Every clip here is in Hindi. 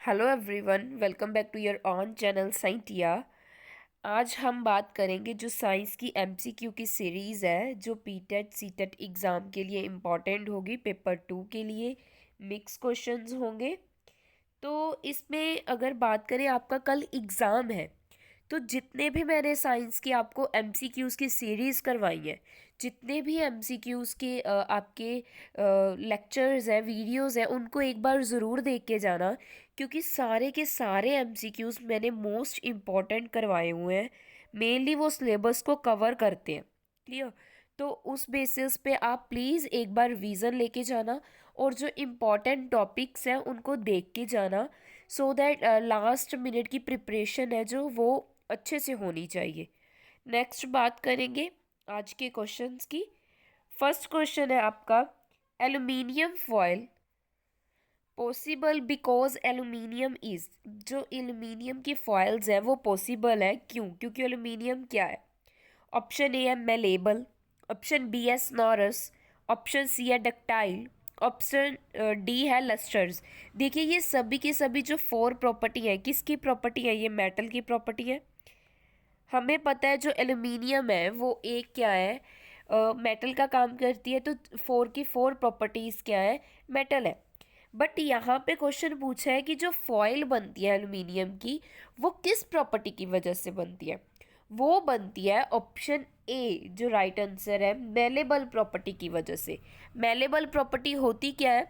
Hello everyone, welcome back to your own channel Scientia. आज हम बात करेंगे जो साइंस की एमसीक्यू की सीरीज़ है जो पीटेट सीटेट एग्ज़ाम के लिए इम्पॉर्टेंट होगी। पेपर 2 के लिए मिक्स क्वेश्चंस होंगे। तो इसमें अगर बात करें, आपका कल एग्ज़ाम है, तो जितने भी मैंने साइंस की आपको एमसीक्यूज़ की सीरीज़ करवाई है, जितने भी एमसीक्यूज़ के आपके लेक्चर्स हैं, वीडियोस हैं, उनको एक बार ज़रूर देख के जाना, क्योंकि सारे के सारे एमसीक्यूज़ मैंने मोस्ट इम्पॉर्टेंट करवाए हुए हैं। मेनली वो सिलेबस को कवर करते हैं। क्लियर? तो उस बेसिस पे आप प्लीज़ एक बार विज़न लेके जाना और जो इम्पॉर्टेंट टॉपिक्स हैं उनको देख के जाना, सो दैट लास्ट मिनट की प्रिपरेशन है जो वो अच्छे से होनी चाहिए। नेक्स्ट बात करेंगे आज के क्वेश्चंस की। फर्स्ट क्वेश्चन है आपका, aluminium foil possible because aluminium is. जो एल्यूमिनियम की फॉयल्स है वो पॉसिबल है क्यों? क्योंकि एल्यूमिनियम क्या है? ऑप्शन ए है मेलेबल, ऑप्शन बी है स्नॉरस, ऑप्शन सी है डक्टाइल, ऑप्शन डी है लस्टर्स। देखिए, ये सभी की सभी जो फोर प्रॉपर्टी है, किसकी प्रॉपर्टी है? ये मेटल की प्रॉपर्टी है। हमें पता है जो एल्यूमिनियम है वो एक क्या है, मेटल का काम करती है। तो फोर की फोर प्रॉपर्टीज क्या है? मेटल है। बट यहाँ पे क्वेश्चन पूछा है कि जो फॉयल बनती है एल्यूमिनियम की, वो किस प्रॉपर्टी की वजह से बनती है? वो बनती है ऑप्शन ए, जो राइट आंसर है, मेलेबल प्रॉपर्टी की वजह से। मेलेबल प्रॉपर्टी होती क्या है?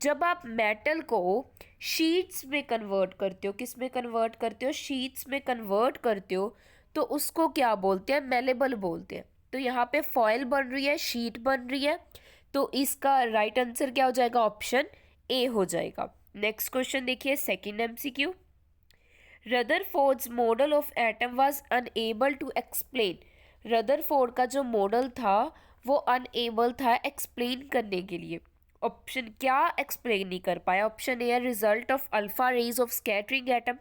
जब आप मेटल को शीट्स में कन्वर्ट करते हो, किस में कन्वर्ट करते हो? शीट्स में कन्वर्ट करते हो, तो उसको क्या बोलते हैं? मेलेबल बोलते हैं। तो यहाँ पे फॉयल बन रही है, शीट बन रही है, तो इसका राइट आंसर क्या हो जाएगा? ऑप्शन ए हो जाएगा। नेक्स्ट क्वेश्चन देखिए, second MCQ. Rutherford's model of atom was unable to explain. Rutherford का जो मॉडल था वो अनएबल था एक्सप्लेन करने के लिए। ऑप्शन क्या एक्सप्लेन नहीं कर पाया? ऑप्शन ए है result of alpha rays of scattering atom.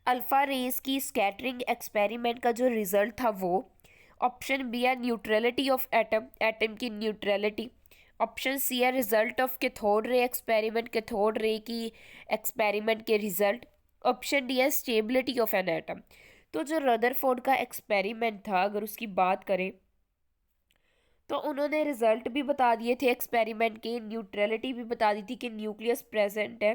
Alpha rays की स्कैटरिंग एक्सपेरिमेंट का जो रिजल्ट था वो। ऑप्शन बी है न्यूट्रलिटी ऑफ एटम, एटम की न्यूट्रलिटी। ऑप्शन सी है result of cathode ray experiment, cathode ray की एक्सपेरिमेंट के रिजल्ट। ऑप्शन डी है स्टेबिलिटी ऑफ एन एटम। तो जो रदरफोर्ड का एक्सपेरिमेंट था, अगर उसकी बात करें, तो उन्होंने रिजल्ट भी बता दिए थे एक्सपेरिमेंट के, न्यूट्रलिटी भी बता दी थी कि न्यूक्लियस प्रेजेंट है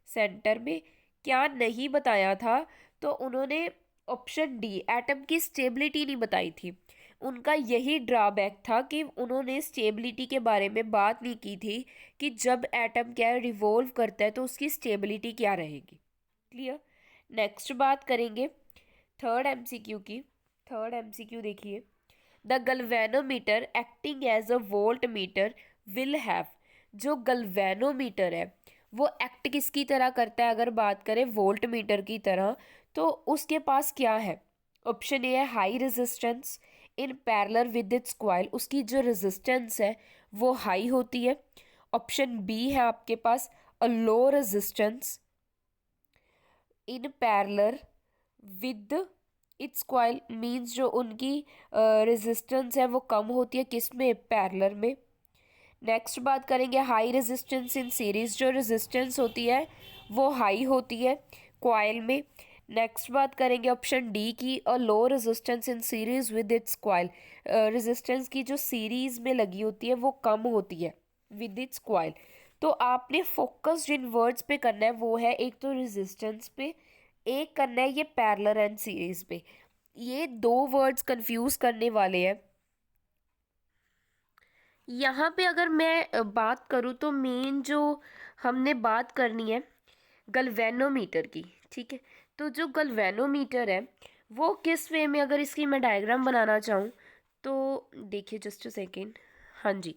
सेंटर में। क्या नहीं बताया था? तो उन्होंने ऑप्शन डी, एटम की स्टेबिलिटी नहीं बताई थी। उनका यही ड्रॉबैक था कि उन्होंने स्टेबिलिटी के बारे में बात नहीं की थी कि जब एटम क्या रिवॉल्व करता है तो उसकी स्टेबिलिटी क्या रहेगी। क्लियर? नेक्स्ट बात करेंगे थर्ड एमसीक्यू की। थर्ड एमसीक्यू देखिए, the galvanometer acting as a volt meter will have. जो गल्वेनोमीटर है वो एक्ट किसकी तरह करता है? अगर बात करें वोल्ट मीटर की तरह, तो उसके पास क्या है? ऑप्शन ए है high resistance in parallel with its coil. उसकी जो रेजिस्टेंस है वो हाई होती है। ऑप्शन बी है आपके पास a low resistance in parallel with its coil, means जो उनकी रेजिस्टेंस है वो कम होती है, किस में? पैरेलल में। नेक्स्ट बात करेंगे हाई रेजिस्टेंस इन सीरीज। जो रेजिस्टेंस होती है वो हाई होती है कॉइल में। नेक्स्ट बात करेंगे ऑप्शन डी की, a low resistance in series with its coil. Resistance की जो सीरीज में लगी होती है वो कम होती है विद इट्स कॉइल। तो आपने फोकस जिन वर्ड्स पे करना है वो है, एक तो रेजिस्टेंस पे, एक करना है ये पैरेलल एंड सीरीज पे। ये दो वर्ड्स कंफ्यूज करने वाले हैं। यहाँ पे अगर मैं बात करूँ तो मेन जो हमने बात करनी है गल्वेनोमीटर की, ठीक है। तो जो गल्वेनोमीटर है वो किस वे में, अगर इसकी मैं डायग्राम बनाना चाहूँ तो देखिए, जस्ट अ सेकेंड। हाँ जी,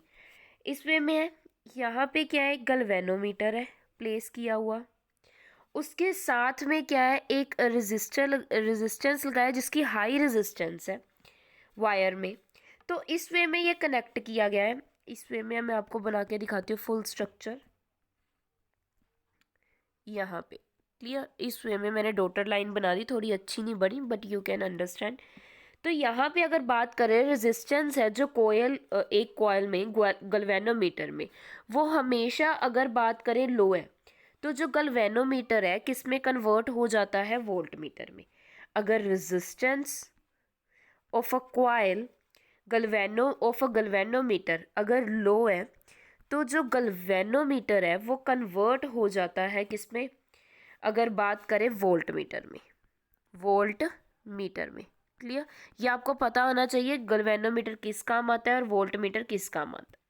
इस वे में है। यहाँ पे क्या है? गल्वेनोमीटर है प्लेस किया हुआ, उसके साथ में क्या है? एक रेजिस्टेंस लगाया जिसकी हाई रेजिस्टेंस है वायर में। तो इस वे में ये कनेक्ट किया गया है। इस वे में मैं आपको बना के दिखाती हूँ फुल स्ट्रक्चर यहाँ पे। क्लियर? इस वे में मैंने डॉटेड लाइन बना दी, थोड़ी अच्छी नहीं बनी बट यू कैन अंडरस्टैंड। तो यहाँ पे अगर बात करें, रेजिस्टेंस है जो कोयल, एक कॉयल में गल्वेनोमीटर में, वो हमेशा अगर बात करें लो है। तो जो गैल्वेनोमीटर है किस में कन्वर्ट हो जाता है, वोल्ट मीटर में। अगर resistance of a coil galvanometer अगर लो है तो जो गैल्वेनोमीटर है वो कन्वर्ट हो जाता है किस में, अगर बात करें वोल्ट मीटर में, वोल्ट मीटर में। क्लियर, ये आपको पता होना चाहिए गैल्वेनोमीटर किस काम आता है और वोल्ट मीटर किस काम आता है।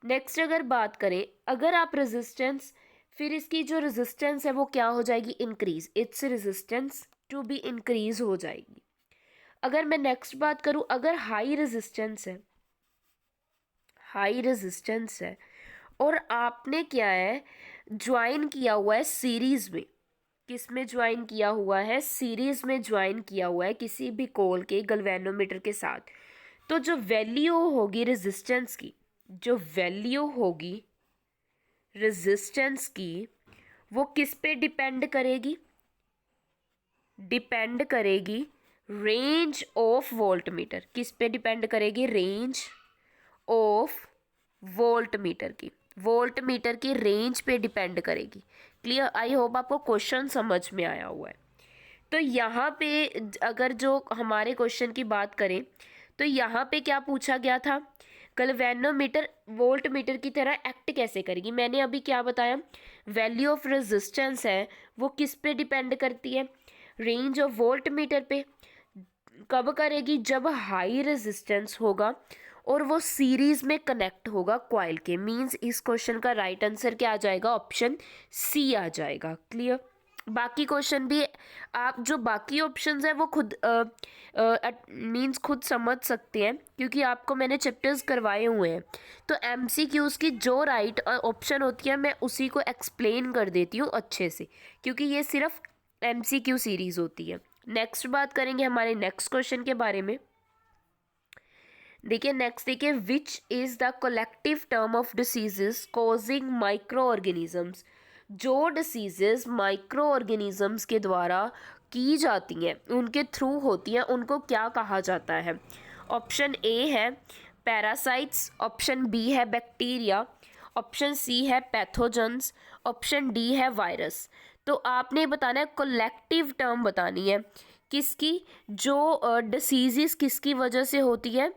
नेक्स्ट अगर बात करें, अगर आप रेजिस्टेंस, फिर इसकी जो रेजिस्टेंस है वो क्या हो जाएगी, increase, its resistance to be increase हो जाएगी। अगर मैं नेक्स्ट बात करूं, अगर हाई रेजिस्टेंस है, हाई रेजिस्टेंस है और आपने क्या है ज्वाइन किया हुआ है सीरीज में, किस में ज्वाइन किया हुआ है, सीरीज में ज्वाइन किया हुआ है किसी भी कोल के गैल्वेनोमीटर के साथ, तो जो वैल्यू होगी रेजिस्टेंस की, जो वैल्यू होगी रेजिस्टेंस की वो किस पे डिपेंड करेगी, डिपेंड करेगी रेंज ऑफ वोल्ट मीटर, किस पे डिपेंड करेगी, रेंज ऑफ वोल्ट मीटर की, वोल्ट मीटर की रेंज पे डिपेंड करेगी। क्लियर, आई होप आपको क्वेश्चन समझ में आया हुआ है। तो यहाँ पे अगर जो हमारे क्वेश्चन की बात करें तो यहाँ पे क्या पूछा गया था, गैल्वेनोमीटर वोल्ट मीटर की तरह एक्ट कैसे करेगी। मैंने अभी क्या बताया, वैल्यू ऑफ रेजिस्टेंस है वो किस पे डिपेंड करती है, रेंज ऑफ वोल्ट मीटर पे। कब करेगी, जब हाई रेजिस्टेंस होगा और वो सीरीज में कनेक्ट होगा क्वाइल के। मींस इस क्वेश्चन का राइट आंसर क्या आ जाएगा, ऑप्शन सी आ जाएगा। क्लियर, बाकी क्वेश्चन भी आप जो बाकी ऑप्शंस है वो खुद मींस खुद समझ सकते हैं क्योंकि आपको मैंने चैप्टर्स करवाए हुए हैं। तो एमसीक्यूज की जो राइट ऑप्शन होती है मैं उसी को एक्सप्लेन कर देती हूँ अच्छे से, क्योंकि ये सिर्फ एमसीक्यू सीरीज होती है। नेक्स्ट बात करेंगे हमारे नेक्स्ट क्वेश्चन के बारे में। देखिए नेक्स्ट, देखिए which is the collective term of diseases causing micro organisms. जो डिसीजेस माइक्रो ऑर्गेनिजम्स के द्वारा की जाती हैं, उनके थ्रू होती हैं, उनको क्या कहा जाता है। ऑप्शन ए है पैरासाइट्स, ऑप्शन बी है बैक्टीरिया, ऑप्शन सी है पैथोजन्स, ऑप्शन डी है वायरस। तो आपने बताना है कलेक्टिव टर्म बतानी है किसकी, जो डिसीजेस किसकी वजह से होती है,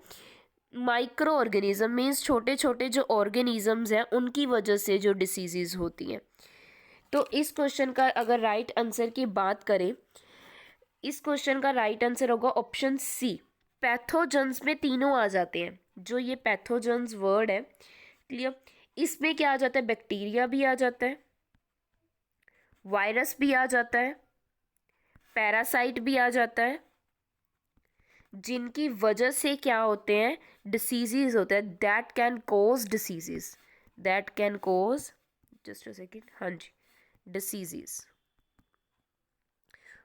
माइक्रो ऑर्गेनिज्म मीन्स छोटे छोटे जो ऑर्गेनिजम्स हैं उनकी वजह से जो डिसीजेज होती हैं। तो इस क्वेश्चन का अगर राइट आंसर की बात करें, इस क्वेश्चन का राइट आंसर होगा ऑप्शन सी, पैथोजन्स में तीनों आ जाते हैं। जो ये पैथोजन्स वर्ड है, क्लियर, इसमें क्या आ जाता है, बैक्टीरिया भी आ जाता है, वायरस भी आ जाता है, पैरासाइट भी आ जाता है, जिनकी वजह से क्या होते हैं, डिसीजेज होते हैं, that can cause diseases, that can cause, just a second, हाँ जी, डिसीजेज,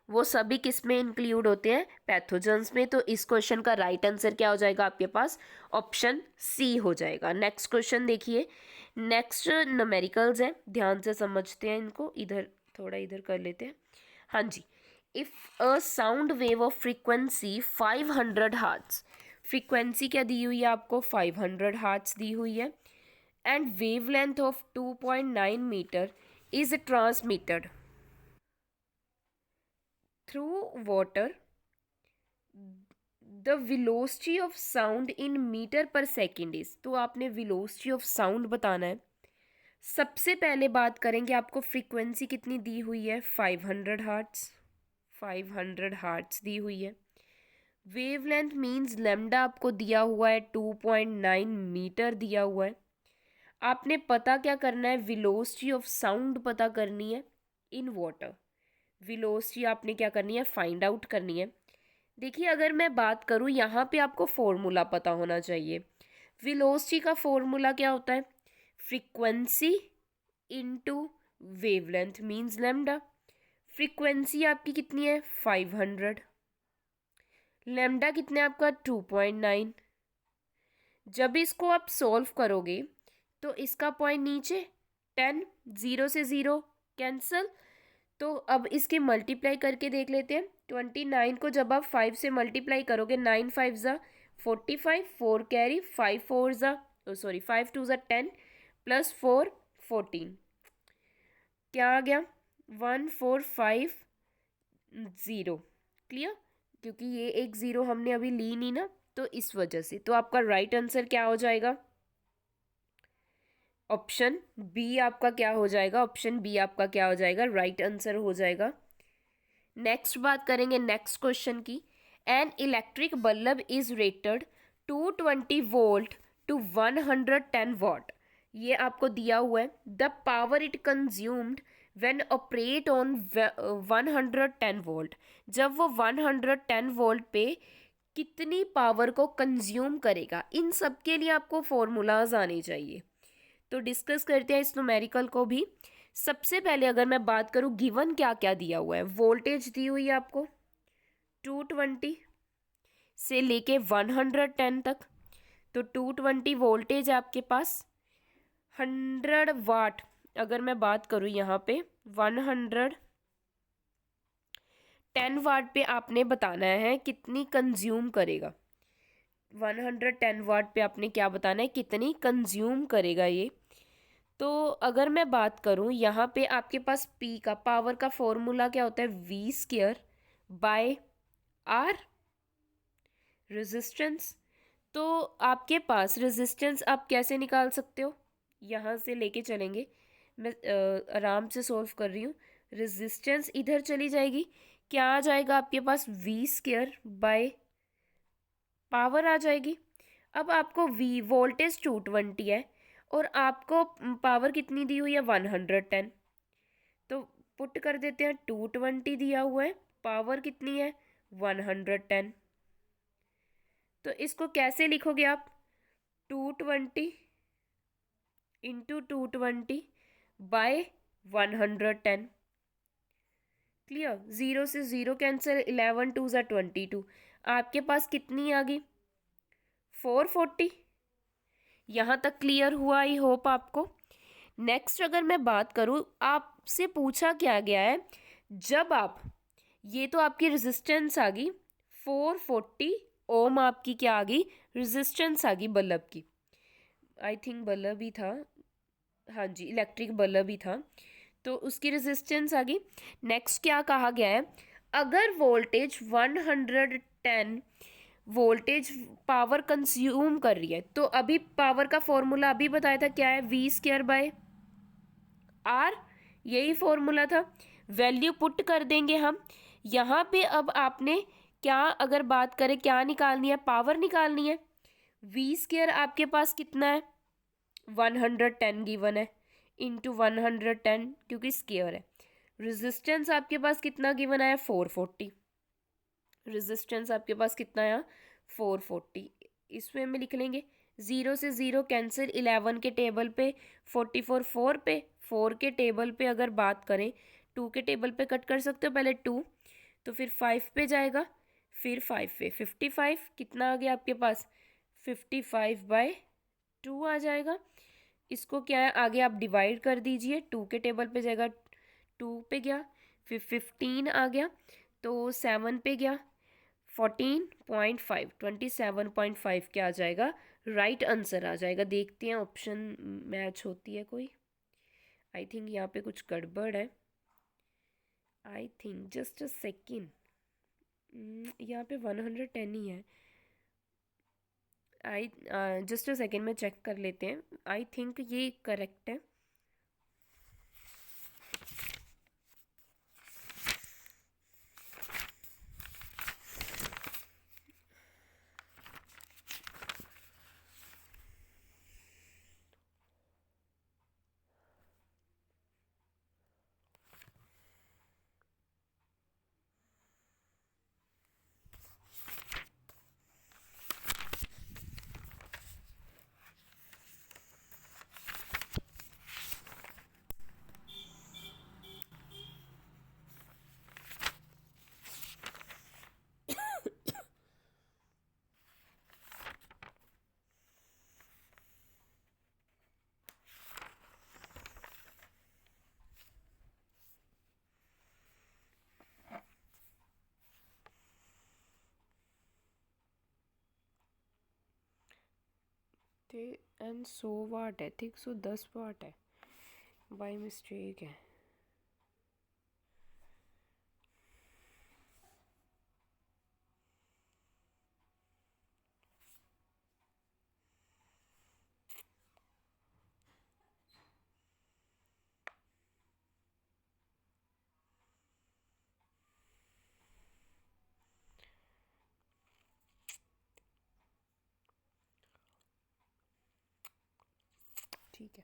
वो सभी किस में इंक्लूड होते हैं, पैथोजन्स में। तो इस क्वेश्चन का राइट आंसर क्या हो जाएगा आपके पास, ऑप्शन सी हो जाएगा। नेक्स्ट क्वेश्चन देखिए, नेक्स्ट न्यूमेरिकल्स है, ध्यान से समझते हैं इनको, इधर थोड़ा इधर कर लेते हैं। हाँ जी, if a sound wave of frequency 500 hertz, frequency क्या दी हुई है आपको, 500 हर्ट्ज दी हुई है, and wavelength of 2.9 metre is transmitted through water, the velocity of sound in meter per second is। तो आपने velocity of sound बताना है। सबसे पहले बात करेंगे, आपको फ्रीक्वेंसी कितनी दी हुई है, 500 हार्ट्स, 500 हार्ट्स दी हुई है। वेवलेंथ मींस लेमडा आपको दिया हुआ है, 2.9 मीटर दिया हुआ है। आपने पता क्या करना है, वेलोसिटी ऑफ साउंड पता करनी है इन वाटर, वेलोसिटी आपने क्या करनी है, फाइंड आउट करनी है। देखिए अगर मैं बात करूँ यहाँ पे आपको फॉर्मूला पता होना चाहिए। वेलोसिटी का फॉर्मूला क्या होता है, frequency into wavelength means lambda. Frequency आपकी कितनी है, 500, लैम्डा कितने आपका 2.9। जब इसको आप सॉल्व करोगे तो इसका पॉइंट नीचे 10, 0 से 0 कैंसल। तो अब इसके मल्टीप्लाई करके देख लेते हैं। 29 को जब आप 5 से मल्टीप्लाई करोगे, 9 5 ज़ा 45, 4 कैरी, 5 4 ज़ा 5 2 ज़ा 10 प्लस 4 14, क्या आ गया 1450। क्लियर, क्योंकि ये एक ज़ीरो हमने अभी ली नहीं ना, तो इस वजह से। तो आपका राइट आंसर क्या हो जाएगा? ऑप्शन बी आपका क्या हो जाएगा? ऑप्शन बी आपका क्या हो जाएगा? राइट आंसर हो जाएगा। नेक्स्ट बात करेंगे नेक्स्ट क्वेश्चन की। An electric bulb is rated 220 volt to 110 watt. ये आपको दिया हुआ है। The power it consumed when operate on 110 volt. जब वो 110 वोल्ट पे कितनी पावर को कंज्यूम करेगा, इन सब के लिए आपको फॉर्मूलाज आने चाहिए। तो डिस्कस करते हैं इस न्यूमेरिकल को भी। सबसे पहले अगर मैं बात करूं, गिवन क्या क्या दिया हुआ है। वोल्टेज दी हुई है आपको 220 से लेके 110 तक। तो 220 वोल्टेज है आपके पास। 100 वाट अगर मैं बात करूं यहाँ पे 110 वाट पे आपने बताना है कितनी कंज्यूम करेगा। 110 वाट पे आपने क्या बताना है, कितनी कंज्यूम करेगा ये। तो अगर मैं बात करूं यहाँ पे आपके पास पी का पावर का फॉर्मूला क्या होता है, V square by R, resistance. तो आपके पास रेजिस्टेंस आप कैसे निकाल सकते हो, यहाँ से लेके चलेंगे। मैं आराम से सॉल्व कर रही हूँ। रेजिस्टेंस इधर चली जाएगी, क्या आ जाएगा आपके पास, वी स्क्वायर बाय पावर आ जाएगी। अब आपको वी वोल्टेज 220 है और आपको पावर कितनी दी हुई है 110। तो पुट कर देते हैं, 220 दिया हुआ है, पावर कितनी है 110। तो इसको कैसे लिखोगे आप, 220 इंटू 220 बाय 110। क्लियर, ज़ीरो से ज़ीरो कैंसिल, 11 टू ज़ा 22। आपके पास कितनी आ गई 440। यहाँ तक क्लियर हुआ, आई होप आपको। नेक्स्ट अगर मैं बात करूँ, आपसे पूछा क्या गया है, जब आप, ये तो आपकी रेजिस्टेंस आ गई 440 ओम, आपकी क्या आ गई, रेजिस्टेंस आ गई बल्ब की। आई थिंक बल्ब ही था, हाँ जी इलेक्ट्रिक बल्ब ही था। तो उसकी रेजिस्टेंस आ गई। नेक्स्ट क्या कहा गया है, अगर वोल्टेज 110 वोल्टेज पावर कंज्यूम कर रही है, तो अभी पावर का फॉर्मूला अभी बताया था क्या है, वी स्क्वायर बाय आर, यही फॉर्मूला था। वैल्यू पुट कर देंगे हम यहाँ पे। अब आपने क्या अगर बात करें क्या निकालनी है, पावर निकालनी है। वी स्क्वायर आपके पास कितना है 110 गिवन है, इंटू 110 क्योंकि स्क्वायर है। रेजिस्टेंस आपके पास कितना गिवन आया 440। रेजिस्टेंस आपके पास कितना आया 440। इसमें में लिख लेंगे, ज़ीरो से ज़ीरो कैंसिल, 11 के टेबल पे 44 4 पे, 4 के टेबल पे अगर बात करें, 2 के टेबल पे कट कर सकते हो पहले 2, तो फिर 5 पे जाएगा, फिर 5 पे 55, कितना आ गया आपके पास 55/2 आ जाएगा। इसको क्या है आगे आप डिवाइड कर दीजिए, 2 के टेबल पे जाएगा, 2 पे गया, फिर 15 आ गया, तो 7 पे गया, 14.5, 27.5 क्या आ जाएगा, राइट आंसर आ जाएगा। देखते हैं ऑप्शन मैच होती है कोई। आई थिंक यहाँ पे कुछ गड़बड़ है। I think just a second, यहाँ पे 110 ही है। आई जस्ट अ सेकेंड में चेक कर लेते हैं। आई थिंक ये करेक्ट है। एंड 100 वाट है, ठीक 110 वाट है, बाई मिस्टेक है। ठीक है।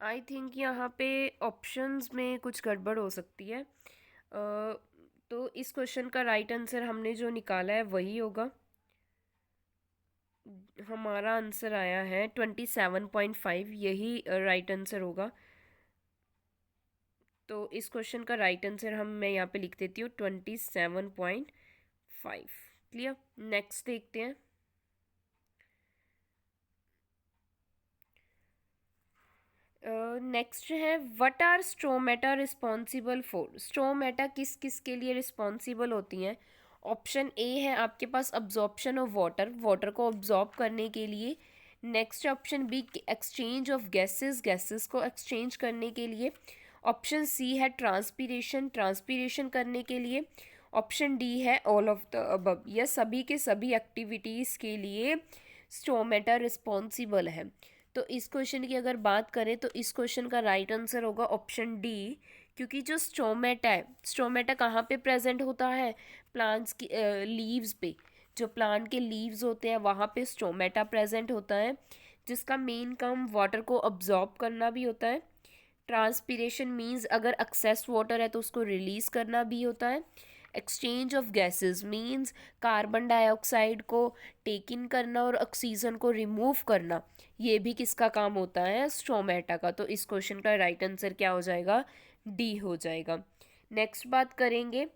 आई थिंक यहाँ पे ऑप्शंस में कुछ गड़बड़ हो सकती है। तो इस क्वेश्चन का राइट आंसर हमने जो निकाला है वही होगा। हमारा आंसर आया है 27.5, यही राइट आंसर होगा। तो इस क्वेश्चन का राइट आंसर मैं यहाँ पे लिख देती हूँ 27.5। क्लियर। नेक्स्ट देखते हैं। नेक्स्ट है what are stromata responsible for. Stromata किस किस के लिए रिस्पॉन्सिबल होती हैं। ऑप्शन ए है आपके पास अब्जॉर्प्शन ऑफ वाटर, वाटर को अब्जॉर्ब करने के लिए। Next option B exchange of gases, gases को एक्सचेंज करने के लिए। ऑप्शन सी है ट्रांसपीरेशन, ट्रांसपीरेशन करने के लिए। ऑप्शन डी है ऑल ऑफ द अबव, यह सभी के सभी एक्टिविटीज़ के लिए स्ट्रोमेटा रिस्पॉन्सिबल है। तो इस क्वेश्चन की अगर बात करें तो इस क्वेश्चन का राइट आंसर होगा ऑप्शन डी, क्योंकि जो स्ट्रोमेटा है, स्ट्रोमेटा कहाँ पे प्रेजेंट होता है, प्लांट्स की लीव्स पे। जो प्लांट के लीव्स होते हैं वहाँ पे स्ट्रोमेटा प्रेजेंट होता है, जिसका मेन काम वाटर को अब्जॉर्ब करना भी होता है। ट्रांसपीरेशन मीन्स अगर एक्सेस वाटर है तो उसको रिलीज करना भी होता है। Exchange of gases means carbon dioxide को टेक इन करना और ऑक्सीजन को रिमूव करना, ये भी किसका काम होता है, स्ट्रोमेटा का। तो इस क्वेश्चन का राइट आंसर क्या हो जाएगा, डी हो जाएगा। नेक्स्ट बात करेंगे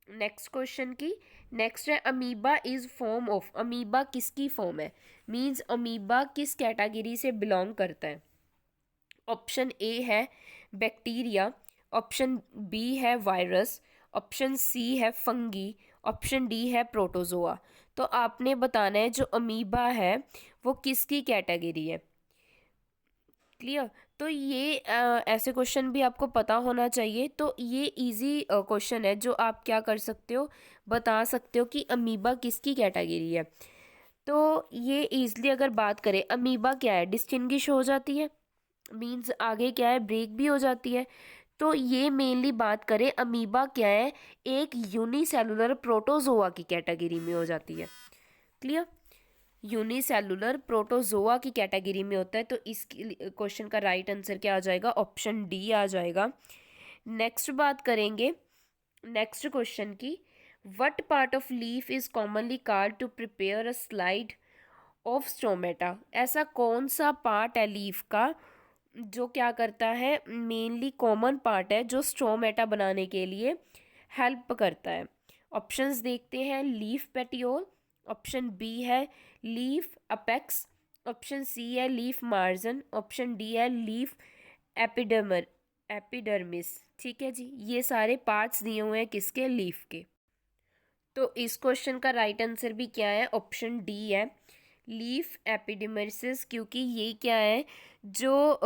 नेक्स्ट क्वेश्चन की। नेक्स्ट है amoeba is form of. Amoeba किसकी फॉर्म है, मीन्स अमीबा किस कैटेगरी से बिलोंग करता है। ऑप्शन ए है बैक्टीरिया, ऑप्शन बी है वायरस, ऑप्शन सी है फंगी, ऑप्शन डी है प्रोटोजोआ। तो आपने बताना है जो अमीबा है वो किसकी कैटेगरी है। क्लियर। तो ये ऐसे क्वेश्चन भी आपको पता होना चाहिए। तो ये इजी क्वेश्चन है जो आप क्या कर सकते हो, बता सकते हो कि अमीबा किसकी कैटेगरी है। तो ये इजली अगर बात करें अमीबा क्या है, डिस्टिंग्विश हो जाती है, मीन्स आगे क्या है, ब्रेक भी हो जाती है। तो ये मेनली बात करें अमीबा क्या है, एक यूनिसेलुलर प्रोटोजोआ की कैटेगरी में हो जाती है। क्लियर। यूनिसेलुलर प्रोटोजोआ की कैटेगरी में होता है। तो इस क्वेश्चन का राइट आंसर क्या आ जाएगा, ऑप्शन डी आ जाएगा। नेक्स्ट बात करेंगे नेक्स्ट क्वेश्चन की। What part of leaf is commonly called to prepare a slide of stomata. ऐसा कौन सा पार्ट है लीफ का जो क्या करता है, मेनली कॉमन पार्ट है जो स्टोमेटा बनाने के लिए हेल्प करता है। ऑप्शंस देखते हैं। लीफ पेटियोल, ऑप्शन बी है लीफ अपेक्स, ऑप्शन सी है लीफ मार्जिन, ऑप्शन डी है लीफ एपिडर्मिस। ठीक है जी, ये सारे पार्ट्स दिए हुए हैं किसके, लीफ के। तो इस क्वेश्चन का राइट आंसर भी क्या है, ऑप्शन डी है लीफ एपिडर्मिस, क्योंकि ये क्या है, जो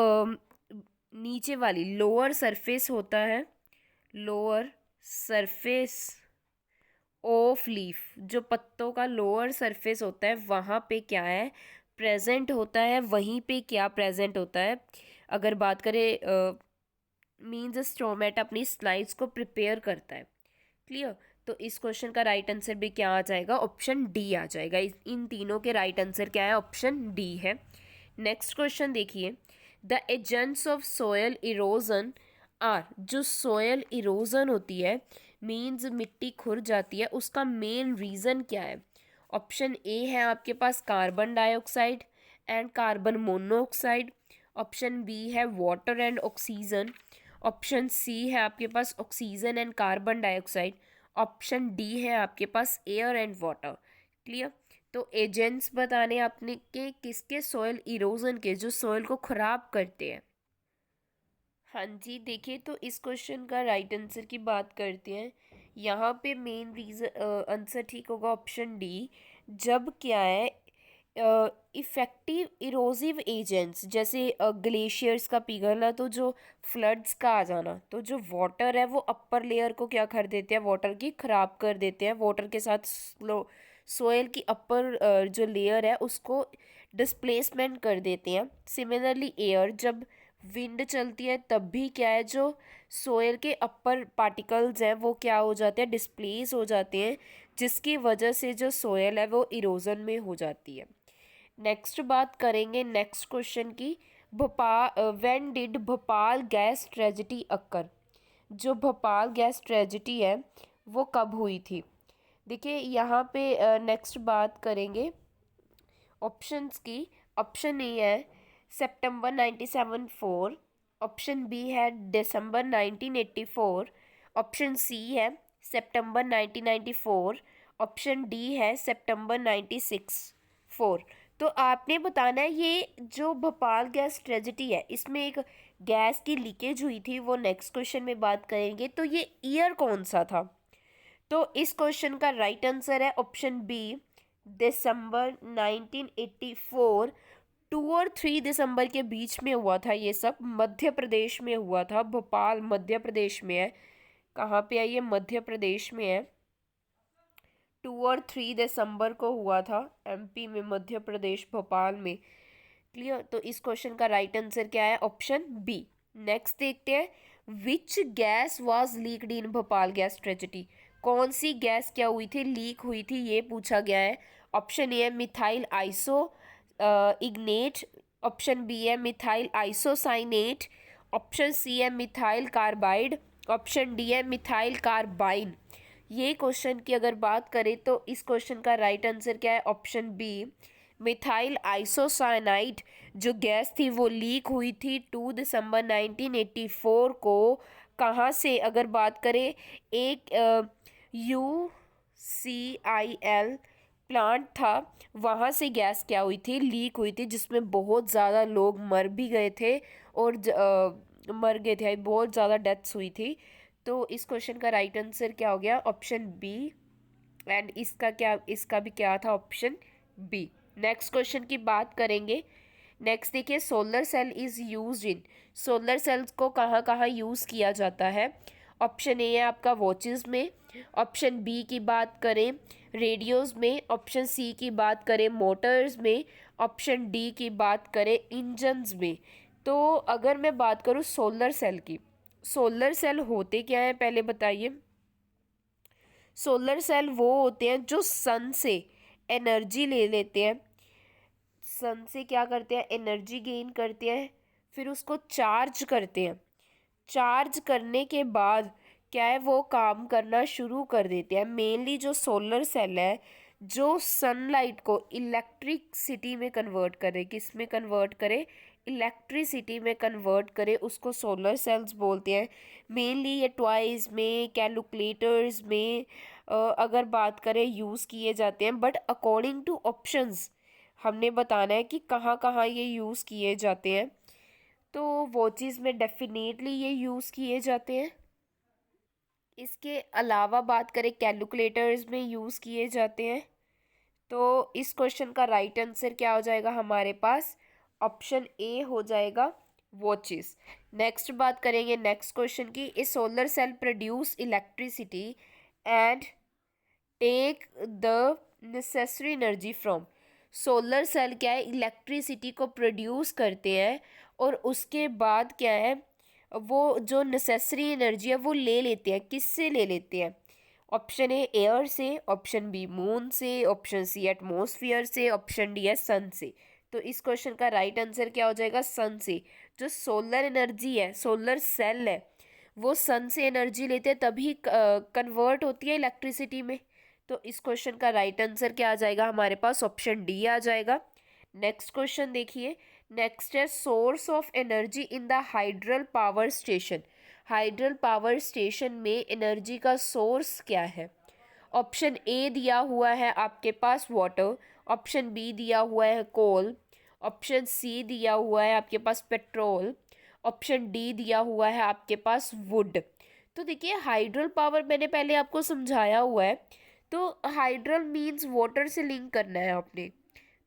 नीचे वाली लोअर सरफेस होता है, लोअर सरफेस ऑफ लीफ, जो पत्तों का लोअर सरफेस होता है वहाँ पे क्या है, प्रेजेंट होता है, वहीं पे क्या प्रेजेंट होता है। अगर बात करें मीन्स स्टोमेटा अपनी स्लाइड्स को प्रिपेयर करता है। क्लियर। तो इस क्वेश्चन का राइट आंसर भी क्या आ जाएगा, ऑप्शन डी आ जाएगा। इन तीनों के राइट आंसर क्या है, ऑप्शन डी है। नेक्स्ट क्वेश्चन देखिए। The agents of soil erosion are. जो सोयल इरोजन होती है, मीन्स मिट्टी खुर जाती है, उसका मेन रीज़न क्या है। ऑप्शन ए है आपके पास carbon dioxide and carbon monoxide, option B है water and oxygen, option C है आपके पास oxygen and carbon dioxide, option D है आपके पास एयर एंड वाटर। क्लियर। तो एजेंट्स बताने आपने के किसके, सॉइल इरोजन के, जो सॉइल को खराब करते हैं। हाँ जी, देखिए तो इस क्वेश्चन का राइट आंसर की बात करते हैं। यहाँ पे मेन रीज़न आंसर ठीक होगा ऑप्शन डी। जब क्या है, इफ़ेक्टिव इरोसिव एजेंट्स जैसे ग्लेशियर्स का पिघलना, तो जो फ्लड्स का आ जाना, तो जो वाटर है वो अपर लेयर को क्या कर देते हैं, वाटर की ख़राब कर देते हैं। वाटर के साथ सोयल की अपर जो लेयर है उसको डिस्प्लेसमेंट कर देते हैं। सिमिलरली एयर, जब विंड चलती है तब भी क्या है, जो सोयल के अपर पार्टिकल्स हैं वो क्या हो जाते हैं, डिस्प्लेस हो जाते हैं, जिसकी वजह से जो सोयल है वो इरोजन में हो जाती है। नेक्स्ट बात करेंगे नेक्स्ट क्वेश्चन की, Bhopal when did Bhopal gas tragedy occur, जो भोपाल गैस ट्रेजिडी है वो कब हुई थी। देखिए यहाँ पे नेक्स्ट बात करेंगे ऑप्शंस की। ऑप्शन ए है सितंबर 1974, ऑप्शन बी है दिसंबर 1984, ऑप्शन सी है सितंबर 1994, ऑप्शन डी है सितंबर 1964। तो आपने बताना है ये जो भोपाल गैस ट्रेजिडी है इसमें एक गैस की लीकेज हुई थी, वो नेक्स्ट क्वेश्चन में बात करेंगे। तो ये ईयर कौन सा था। तो इस क्वेश्चन का राइट आंसर है ऑप्शन बी, दिसंबर 1984। 2 और 3 दिसंबर के बीच में हुआ था ये सब, मध्य प्रदेश में हुआ था। भोपाल मध्य प्रदेश में है। कहाँ पे है ये, मध्य प्रदेश में है। 2 और 3 दिसंबर को हुआ था एमपी में, मध्य प्रदेश भोपाल में। क्लियर। तो इस क्वेश्चन का राइट आंसर क्या है, ऑप्शन बी। नेक्स्ट देखते हैं, which gas was leaked in Bhopal gas tragedy, कौन सी गैस क्या हुई थी, लीक हुई थी, ये पूछा गया है। ऑप्शन ए है methyl iso ignate, option B है मिथाइल आइसोसाइनेट, ऑप्शन सी है मिथाइल कार्बाइड, ऑप्शन डी है मिथाइल कार्बाइन। ये क्वेश्चन की अगर बात करें तो इस क्वेश्चन का राइट आंसर क्या है, ऑप्शन बी, मिथाइल आइसोसाइनाइड जो गैस थी वो लीक हुई थी 2 दिसंबर 1984 को। कहाँ से अगर बात करें, एक UCIL प्लांट था, वहाँ से गैस क्या हुई थी, लीक हुई थी, जिसमें बहुत ज़्यादा लोग मर भी गए थे और मर गए थे, बहुत ज़्यादा डेथ्स हुई थी। तो इस क्वेश्चन का राइट आंसर क्या हो गया, ऑप्शन बी। एंड इसका भी क्या था, ऑप्शन बी। नेक्स्ट क्वेश्चन की बात करेंगे। नेक्स्ट देखिए, solar cell is used in, solar cells को कहाँ कहाँ यूज़ किया जाता है। ऑप्शन ए है आपका वॉचेस में, ऑप्शन बी की बात करें रेडियोज़ में, ऑप्शन सी की बात करें मोटर्स में, ऑप्शन डी की बात करें इंजन्स में। तो अगर मैं बात करूँ सोलर सेल की, सोलर सेल होते क्या हैं पहले बताइए। सोलर सेल वो होते हैं जो सन से एनर्जी ले लेते हैं, सन से क्या करते हैं, एनर्जी गेन करते हैं, फिर उसको चार्ज करते हैं। चार्ज करने के बाद क्या है, वो काम करना शुरू कर देते हैं। मेनली जो सोलर सेल है जो सनलाइट को इलेक्ट्रिसिटी में कन्वर्ट करे, किस में कन्वर्ट करे, इलेक्ट्रिसिटी में कन्वर्ट करे, उसको सोलर सेल्स बोलते हैं। मेनली ये टॉयज़ में, कैलकुलेटर्स में अगर बात करें यूज़ किए जाते हैं। बट अकॉर्डिंग टू ऑप्शंस हमने बताना है कि कहाँ कहाँ ये यूज़ किए जाते हैं। तो वॉचेस में डेफिनेटली ये यूज़ किए जाते हैं। इसके अलावा बात करें कैलकुलेटर्स में यूज़ किए जाते हैं। तो इस क्वेश्चन का राइट आंसर क्या हो जाएगा हमारे पास, ऑप्शन ए हो जाएगा वॉचेस। नेक्स्ट बात करेंगे नेक्स्ट क्वेश्चन की, a solar cell produce electricity and take the necessary energy from, solar cell क्या है, इलेक्ट्रिसिटी को प्रोड्यूस करते हैं और उसके बाद क्या है, वो जो नेसेसरी एनर्जी है वो ले लेते हैं, किससे ले लेते हैं। ऑप्शन ए एयर से, ऑप्शन बी मून से, ऑप्शन सी एटमॉस्फेयर से, ऑप्शन डी है सन से। तो इस क्वेश्चन का राइट आंसर क्या हो जाएगा, सन से। जो सोलर एनर्जी है, सोलर सेल है, वो सन से एनर्जी लेते हैं तभी कन्वर्ट होती है इलेक्ट्रिसिटी में। तो इस क्वेश्चन का राइट आंसर क्या आ जाएगा हमारे पास, ऑप्शन डी आ जाएगा। नेक्स्ट क्वेश्चन देखिए, नेक्स्ट है source of energy in the hydel power station, hydel power station में एनर्जी का सोर्स क्या है। ऑप्शन ए दिया हुआ है आपके पास वाटर, ऑप्शन बी दिया हुआ है कोल, ऑप्शन सी दिया हुआ है आपके पास पेट्रोल, ऑप्शन डी दिया हुआ है आपके पास वुड। तो देखिए हाइड्रल पावर मैंने पहले आपको समझाया हुआ है। तो हाइड्रल मीन्स वाटर से लिंक करना है आपने।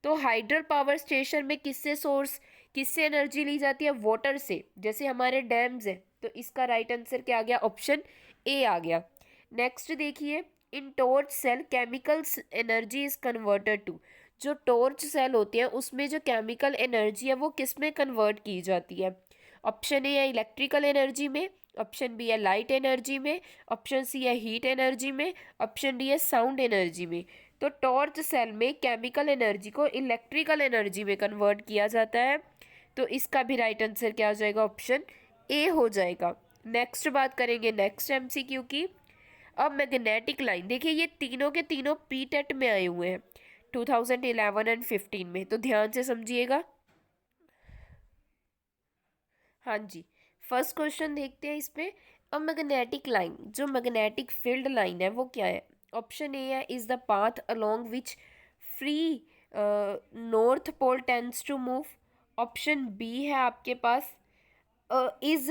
तो हाइड्रल पावर स्टेशन में किससे एनर्जी ली जाती है, वाटर से, जैसे हमारे डैम्स है। तो इसका राइट आंसर क्या आ गया, ऑप्शन ए आ गया। नेक्स्ट देखिए, in torch cell chemical energy is converted to, जो टॉर्च सेल होते हैं उसमें जो केमिकल एनर्जी है वो किस में कन्वर्ट की जाती है। ऑप्शन ए है इलेक्ट्रिकल एनर्जी में, ऑप्शन बी है लाइट एनर्जी में, ऑप्शन सी है हीट एनर्जी में, ऑप्शन डी है साउंड एनर्जी में। तो टॉर्च सेल में केमिकल एनर्जी को इलेक्ट्रिकल एनर्जी में कन्वर्ट किया जाता है। तो इसका भी राइट आंसर क्या हो जाएगा, ऑप्शन ए हो जाएगा। नेक्स्ट बात करेंगे नेक्स्ट एमसीक्यू की। अब मैग्नेटिक लाइन, देखिए ये तीनों के तीनों पीटेट में आए हुए हैं 2011 एंड 15 में, तो ध्यान से समझिएगा। हाँ जी, फर्स्ट क्वेश्चन देखते हैं इस पे। अब मैग्नेटिक लाइन, जो मैग्नेटिक फील्ड लाइन है वो क्या है। ऑप्शन ए है is the path along which free north pole tends to move. Option B है आपके पास is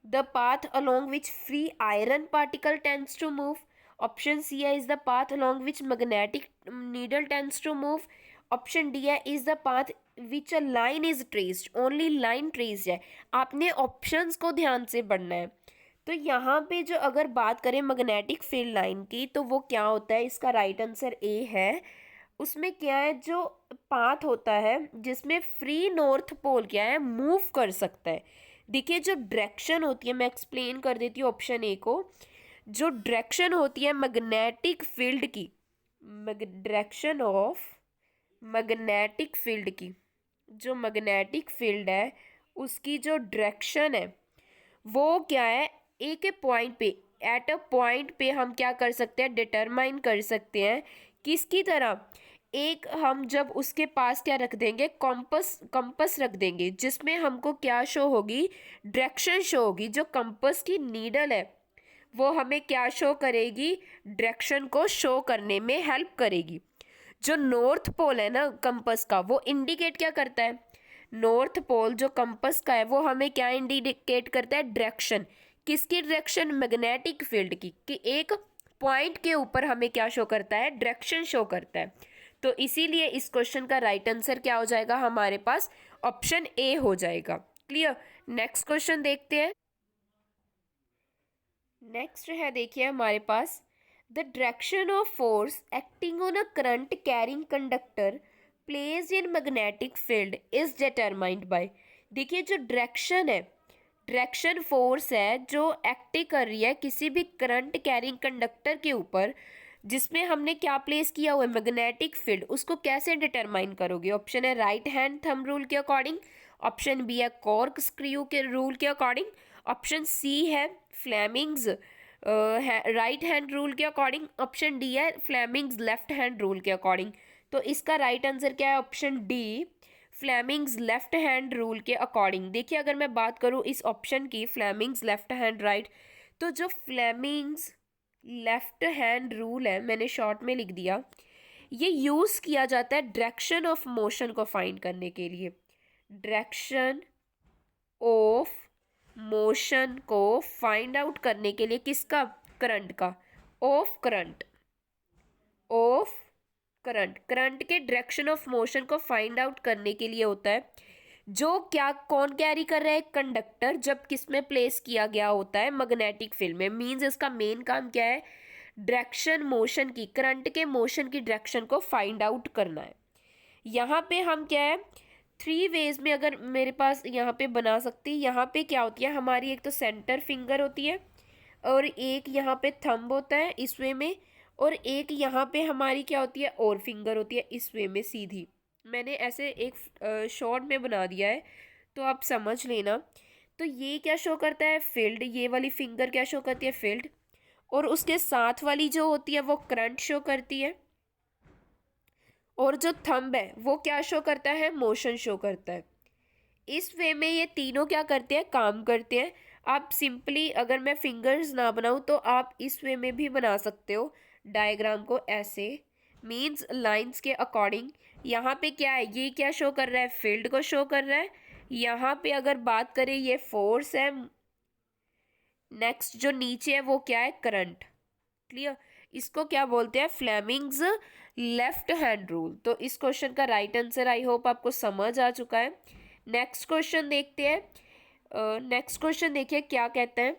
the path along which free iron particle tends to move. Option C है is the path along which magnetic needle tends to move. Option D है is the path which a line is traced, only line traced है। आपने ऑप्शंस को ध्यान से पढ़ना है। तो यहाँ पे जो अगर बात करें मैग्नेटिक फील्ड लाइन की, तो वो क्या होता है, इसका राइट आंसर ए है। उसमें क्या है, जो पाथ होता है जिसमें फ्री नॉर्थ पोल क्या है, मूव कर सकता है। देखिए जो डायरेक्शन होती है, मैं एक्सप्लेन कर देती हूँ ऑप्शन ए को। जो डायरेक्शन होती है मैग्नेटिक फील्ड की, डायरेक्शन ऑफ मैग्नेटिक फील्ड की, जो मैग्नेटिक फील्ड है उसकी जो डायरेक्शन है वो क्या है, एक पॉइंट पे, एट अ पॉइंट पे हम क्या कर सकते हैं, डिटरमाइन कर सकते हैं। किसकी तरह, एक हम जब उसके पास क्या रख देंगे, कंपस रख देंगे, जिसमें हमको क्या शो होगी, डायरेक्शन शो होगी। जो कंपस की नीडल है वो हमें क्या शो करेगी, डायरेक्शन को शो करने में हेल्प करेगी। जो नॉर्थ पोल है ना कंपस का, वो इंडिकेट क्या करता है, नॉर्थ पोल जो कंपस का है वो हमें क्या इंडिकेट करता है, डायरेक्शन। किसकी डायरेक्शन, मैग्नेटिक फील्ड की, कि एक पॉइंट के ऊपर हमें क्या शो करता है, डायरेक्शन शो करता है। तो इसीलिए इस क्वेश्चन का राइट आंसर क्या हो जाएगा हमारे पास, ऑप्शन ए हो जाएगा। क्लियर। नेक्स्ट क्वेश्चन देखते हैं। नेक्स्ट है देखिए हमारे पास, the direction of force acting on a current carrying conductor place in magnetic field is determined by. देखिए जो डायरेक्शन है, डायरेक्शन फोर्स है जो एक्ट कर रही है किसी भी करंट कैरिंग कंडक्टर के ऊपर, जिसमें हमने क्या प्लेस किया हुआ है, मैग्नेटिक फील्ड, उसको कैसे डिटरमाइन करोगे। ऑप्शन है राइट हैंड थंब रूल के अकॉर्डिंग, ऑप्शन बी है कॉर्क स्क्रू के रूल के अकॉर्डिंग, ऑप्शन सी है फ्लेमिंग्स राइट हैंड रूल के अकॉर्डिंग, ऑप्शन डी है फ्लेमिंग्स लेफ्ट हैंड रूल के अकॉर्डिंग। तो इसका राइट आंसर क्या है, option D, Fleming's left hand rule के अकॉर्डिंग। देखिए अगर मैं बात करूँ इस ऑप्शन की, फ्लेमिंग्स लेफ्ट हैंड राइट, तो जो फ्लेमिंग्स लेफ्ट हैंड रूल है, मैंने शॉर्ट में लिख दिया, ये यूज़ किया जाता है डायरेक्शन ऑफ मोशन को फाइंड करने के लिए। डायरेक्शन ऑफ मोशन को फाइंड आउट करने के लिए, किसका, करंट का, of current, of current, current के डायरेक्शन ऑफ मोशन को फाइंड आउट करने के लिए होता है। जो क्या, कौन कैरी कर रहा है, कंडक्टर, जब किस में प्लेस किया गया होता है, मैग्नेटिक फील्ड में। मींस इसका मेन काम क्या है, डायरेक्शन मोशन की, करंट के मोशन की डायरेक्शन को फाइंड आउट करना है। यहाँ पे हम क्या है, थ्री वेज में अगर मेरे पास यहाँ पे बना सकती, यहाँ पे क्या होती है हमारी, एक तो सेंटर फिंगर होती है, और एक यहाँ पे थंब होता है इस वे में, और एक यहाँ पे हमारी क्या होती है, और फिंगर होती है इस वे में सीधी। मैंने ऐसे एक शॉर्ट में बना दिया है तो आप समझ लेना। तो ये क्या शो करता है, फील्ड, ये वाली फिंगर क्या शो करती है, फील्ड, और उसके साथ वाली जो होती है वो करंट शो करती है, और जो थंब है वो क्या शो करता है, मोशन शो करता है। इस वे में ये तीनों क्या करते हैं, काम करते हैं। आप सिंपली, अगर मैं फिंगर्स ना बनाऊँ तो आप इस वे में भी बना सकते हो डायग्राम को, ऐसे मीन्स लाइंस के अकॉर्डिंग। यहाँ पे क्या है, ये क्या शो कर रहा है, फील्ड को शो कर रहा है। यहाँ पे अगर बात करें ये फोर्स है, नेक्स्ट जो नीचे है वो क्या है, करंट। क्लियर। इसको क्या बोलते हैं, फ्लेमिंग्स लेफ्ट हैंड रूल। तो इस क्वेश्चन का राइट आंसर आई होप आपको समझ आ चुका है। नेक्स्ट क्वेश्चन देखते हैं। नेक्स्ट क्वेश्चन देखिए क्या कहते हैं,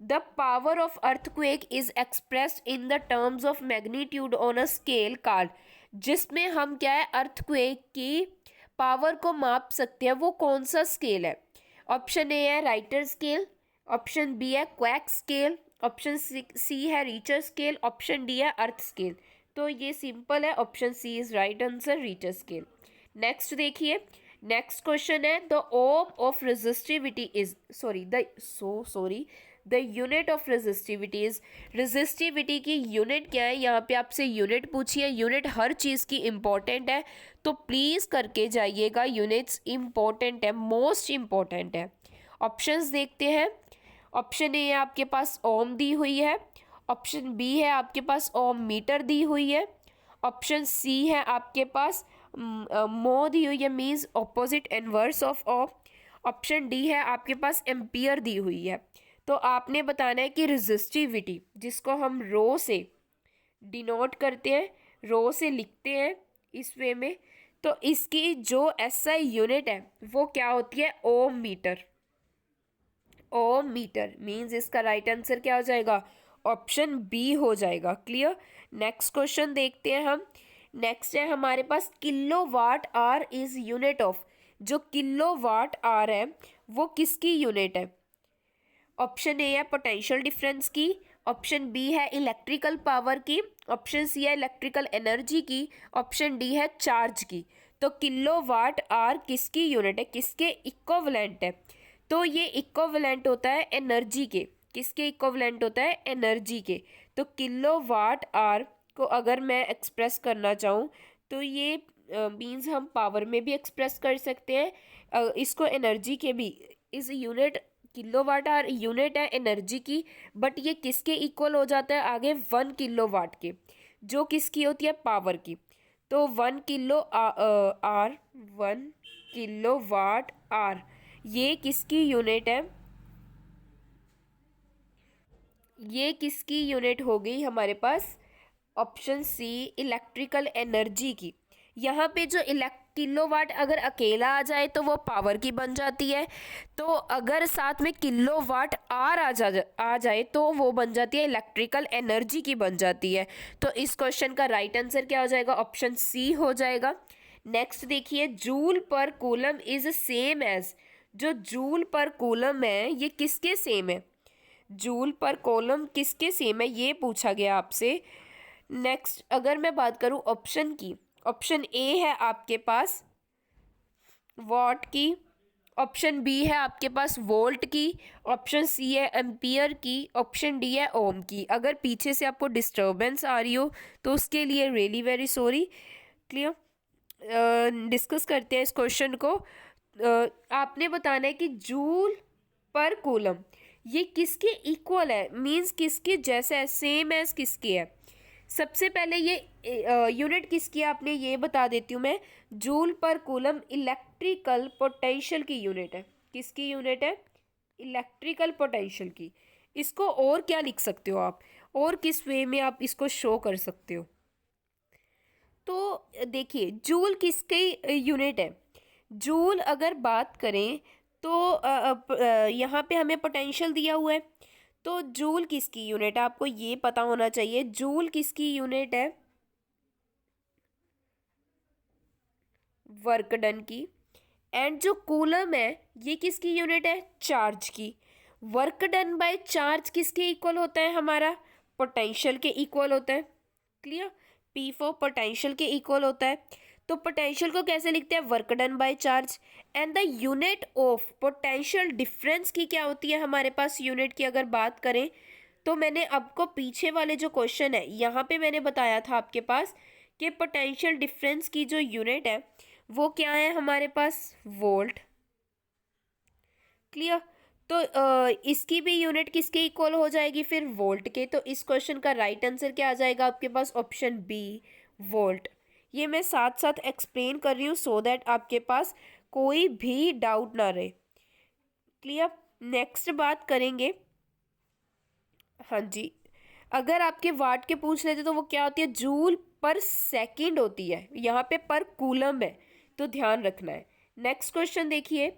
the power of earthquake is expressed in the terms of magnitude on a scale card. जिसमें हम क्या है, अर्थक्वेक की पावर को माप सकते हैं, वो कौन सा स्केल है। ऑप्शन ए है राइटर स्केल, ऑप्शन बी है क्वैक स्केल, ऑप्शन सी है रीचर स्केल, ऑप्शन डी है अर्थ स्केल। तो ये सिंपल है, option C is right answer, Richter scale. Next देखिए, नेक्स्ट क्वेश्चन है the ohm of resistivity is sorry the unit of resistivity is. Resistivity की यूनिट क्या है, यहाँ पे आपसे यूनिट पूछी है। यूनिट हर चीज़ की इम्पोर्टेंट है, तो प्लीज़ करके जाइएगा, यूनिट्स इम्पोर्टेंट है, मोस्ट इम्पोर्टेंट है। ऑप्शंस देखते हैं। ऑप्शन ए है आपके पास ओम दी हुई है, ऑप्शन बी है आपके पास ओम मीटर दी हुई है, ऑप्शन सी है आपके पास मो दी हुई है, means opposite inverse of ohm, option D है आपके पास एम्पियर दी हुई है। तो आपने बताना है कि रेजिस्टिविटी, जिसको हम रो से डिनोट करते हैं, रो से लिखते हैं इस वे में, तो इसकी जो एसआई यूनिट है वो क्या होती है, ओम मीटर। ओम मीटर मीन्स इसका राइट आंसर क्या हो जाएगा, ऑप्शन बी हो जाएगा। क्लियर। नेक्स्ट क्वेश्चन देखते हैं हम। नेक्स्ट है हमारे पास kilowatt hour is unit of. जो किलो वाट आर है वो किसकी यूनिट है। ऑप्शन ए है पोटेंशियल डिफरेंस की, ऑप्शन बी है इलेक्ट्रिकल पावर की, ऑप्शन सी है इलेक्ट्रिकल एनर्जी की, ऑप्शन डी है चार्ज की। तो किलो वाट आर किसकी यूनिट है, किसके इक्विवेलेंट है। तो ये इक्विवेलेंट होता है एनर्जी के। किसके इक्विवेलेंट होता है, एनर्जी के। तो किलो वाट आर को अगर मैं एक्सप्रेस करना चाहूँ तो ये मीन्स हम पावर में भी एक्सप्रेस कर सकते हैं, इसको एनर्जी के भी। इस unit kilowatt hour unit है एनर्जी की, बट ये किसके इक्वल हो जाता है आगे, 1 किलो वाट के, जो किसकी होती है, पावर की। तो 1 किलो वाट आर ये किसकी यूनिट है, ये किसकी यूनिट हो गई हमारे पास, ऑप्शन सी इलेक्ट्रिकल एनर्जी की। यहाँ पे जो किलोवाट अगर अकेला आ जाए तो वो पावर की बन जाती है, तो अगर साथ में किलोवाट आर आ जाए तो वो बन जाती है इलेक्ट्रिकल एनर्जी की बन जाती है। तो इस क्वेश्चन का राइट आंसर क्या हो जाएगा, ऑप्शन सी हो जाएगा। नेक्स्ट देखिए, joule per coulomb is same as. जो जूल पर कूलम है ये किसके सेम है, जूल पर कॉलम किसके सेम है, ये पूछा गया आपसे। नेक्स्ट अगर मैं बात करूं ऑप्शन की, ऑप्शन ए है आपके पास वॉट की, ऑप्शन बी है आपके पास वोल्ट की, ऑप्शन सी है एम्पियर की, ऑप्शन डी है ओम की। अगर पीछे से आपको डिस्टर्बेंस आ रही हो तो उसके लिए really very sorry. Clear. Discuss करते हैं इस क्वेश्चन को। आपने बताना है कि जूल पर कूलम ये किसके इक्वल है, मींस किसके जैसा है, सेम एज किसके है। सबसे पहले ये यूनिट किसकी है आपने ये बता देती हूँ मैं। Joule per coulomb electrical potential की यूनिट है। किसकी यूनिट है, इलेक्ट्रिकल पोटेंशियल की। इसको और क्या लिख सकते हो आप, और किस वे में आप इसको शो कर सकते हो। तो देखिए जूल किसकी यूनिट है, जूल अगर बात करें तो यहाँ पे हमें पोटेंशियल दिया हुआ है, तो जूल किसकी यूनिट है आपको ये पता होना चाहिए। जूल किसकी यूनिट है, वर्क डन की। एंड जो कूलम है ये किसकी यूनिट है, चार्ज की। वर्क डन बाय चार्ज किसके इक्वल होता है, हमारा पोटेंशियल के इक्वल होता है। क्लियर। P4 पोटेंशियल के इक्वल होता है। तो पोटेंशियल को कैसे लिखते हैं, work done by charge. And the unit of potential difference की क्या होती है हमारे पास, यूनिट की अगर बात करें तो मैंने आपको पीछे वाले जो क्वेश्चन है यहाँ पे मैंने बताया था आपके पास कि पोटेंशियल डिफरेंस की जो यूनिट है वो क्या है हमारे पास, वोल्ट। क्लियर। तो इसकी भी यूनिट किसके इक्वल हो जाएगी फिर, वोल्ट के। तो इस क्वेश्चन का राइट आंसर क्या आ जाएगा आपके पास, ऑप्शन बी वोल्ट। ये मैं साथ साथ एक्सप्लेन कर रही हूँ सो दैट आपके पास कोई भी डाउट ना रहे। क्लियर। नेक्स्ट बात करेंगे, हाँ जी, अगर आपके वाट के पूछ लेते तो वो क्या होती है, जूल पर सेकंड होती है, यहाँ पे पर कूलम है, तो ध्यान रखना है। नेक्स्ट क्वेश्चन देखिए,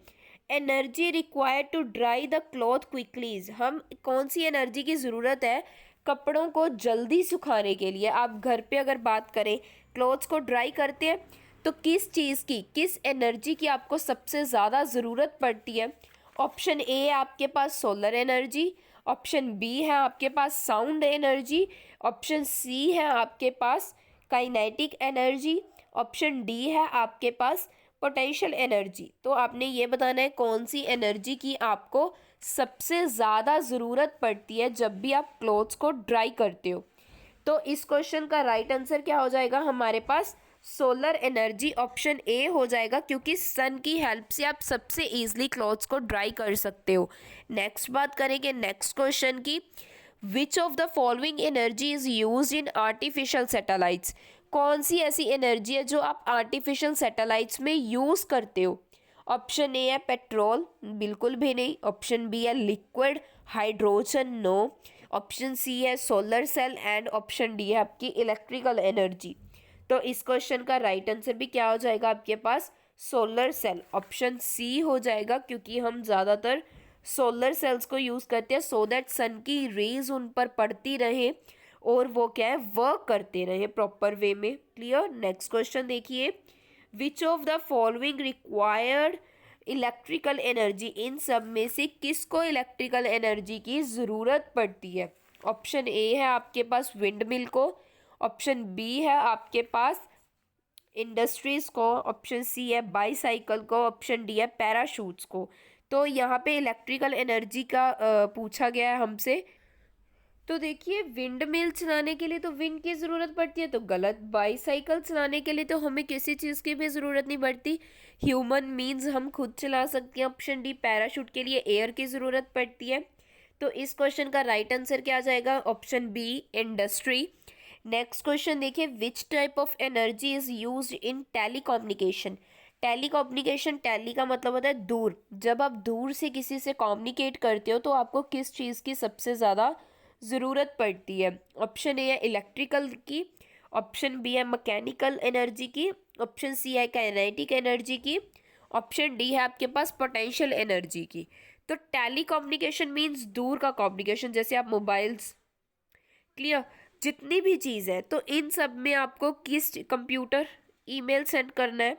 energy required to dry the cloth quickly. हम कौन सी एनर्जी की ज़रूरत है कपड़ों को जल्दी सुखाने के लिए। आप घर पे अगर बात करें क्लॉथ्स को ड्राई करते हैं तो किस चीज़ की, किस एनर्जी की आपको सबसे ज़्यादा ज़रूरत पड़ती है। ऑप्शन ए है आपके पास सोलर एनर्जी, ऑप्शन बी है आपके पास साउंड एनर्जी, ऑप्शन सी है आपके पास काइनेटिक एनर्जी, ऑप्शन डी है आपके पास पोटेंशियल एनर्जी। तो आपने ये बताना है कौन सी एनर्जी की आपको सबसे ज़्यादा ज़रूरत पड़ती है जब भी आप क्लोथ्स को ड्राई करते हो। तो इस क्वेश्चन का राइट आंसर क्या हो जाएगा हमारे पास? सोलर एनर्जी, ऑप्शन ए हो जाएगा, क्योंकि सन की हेल्प से आप सबसे इजीली क्लॉथ्स को ड्राई कर सकते हो। नेक्स्ट बात करेंगे नेक्स्ट क्वेश्चन की, विच of the following energy is use in artificial satellites? कौन सी ऐसी एनर्जी है जो आप आर्टिफिशियल सैटेलाइट्स में यूज करते हो? ऑप्शन ए है पेट्रोल, बिल्कुल भी नहीं। ऑप्शन बी है liquid hydrogen, no. Option C है solar cell and option D है आपकी इलेक्ट्रिकल एनर्जी। तो इस क्वेश्चन का राइट आंसर भी क्या हो जाएगा आपके पास? सोलर सेल, ऑप्शन सी हो जाएगा, क्योंकि हम ज़्यादातर सोलर सेल्स को यूज़ करते हैं सो दैट सन की रेज उन पर पड़ती रहे और वो क्या है वर्क करते रहे प्रॉपर वे में। क्लियर? नेक्स्ट क्वेश्चन देखिए, which of the following required electrical energy? इन सब में से किसको इलेक्ट्रिकल एनर्जी की ज़रूरत पड़ती है? ऑप्शन ए है आपके पास विंड मिल को, ऑप्शन बी है आपके पास इंडस्ट्रीज को, ऑप्शन सी है बाईसाइकिल को, ऑप्शन डी है पैराशूट्स को। तो यहाँ पे इलेक्ट्रिकल एनर्जी का पूछा गया है हमसे। तो देखिए विंड मिल चलाने के लिए तो विंड की ज़रूरत पड़ती है, तो गलत। बाईसाइकिल चलाने के लिए तो हमें किसी चीज़ की भी ज़रूरत नहीं पड़ती, ह्यूमन मीन्स हम खुद चला सकते हैं। ऑप्शन डी पैराशूट के लिए एयर की ज़रूरत पड़ती है। तो इस क्वेश्चन का राइट आंसर क्या आ जाएगा? Option B industry. Next question देखिए, which type of energy is use in telecommunication? Telecommunication, tele का मतलब होता है दूर। जब आप दूर से किसी से कम्युनिकेट करते हो तो आपको किस चीज़ की सबसे ज़्यादा ज़रूरत पड़ती है? ऑप्शन ए है इलेक्ट्रिकल की, ऑप्शन बी है मैकेनिकल एनर्जी की, ऑप्शन सी है काइनेटिक एनर्जी की, ऑप्शन डी है आपके पास पोटेंशियल एनर्जी की। तो टेली कम्युनिकेशन मीन्स दूर का कम्युनिकेशन, जैसे आप मोबाइल्स, क्लियर, जितनी भी चीज़ है, तो इन सब में आपको किस कंप्यूटर, ईमेल सेंड करना है,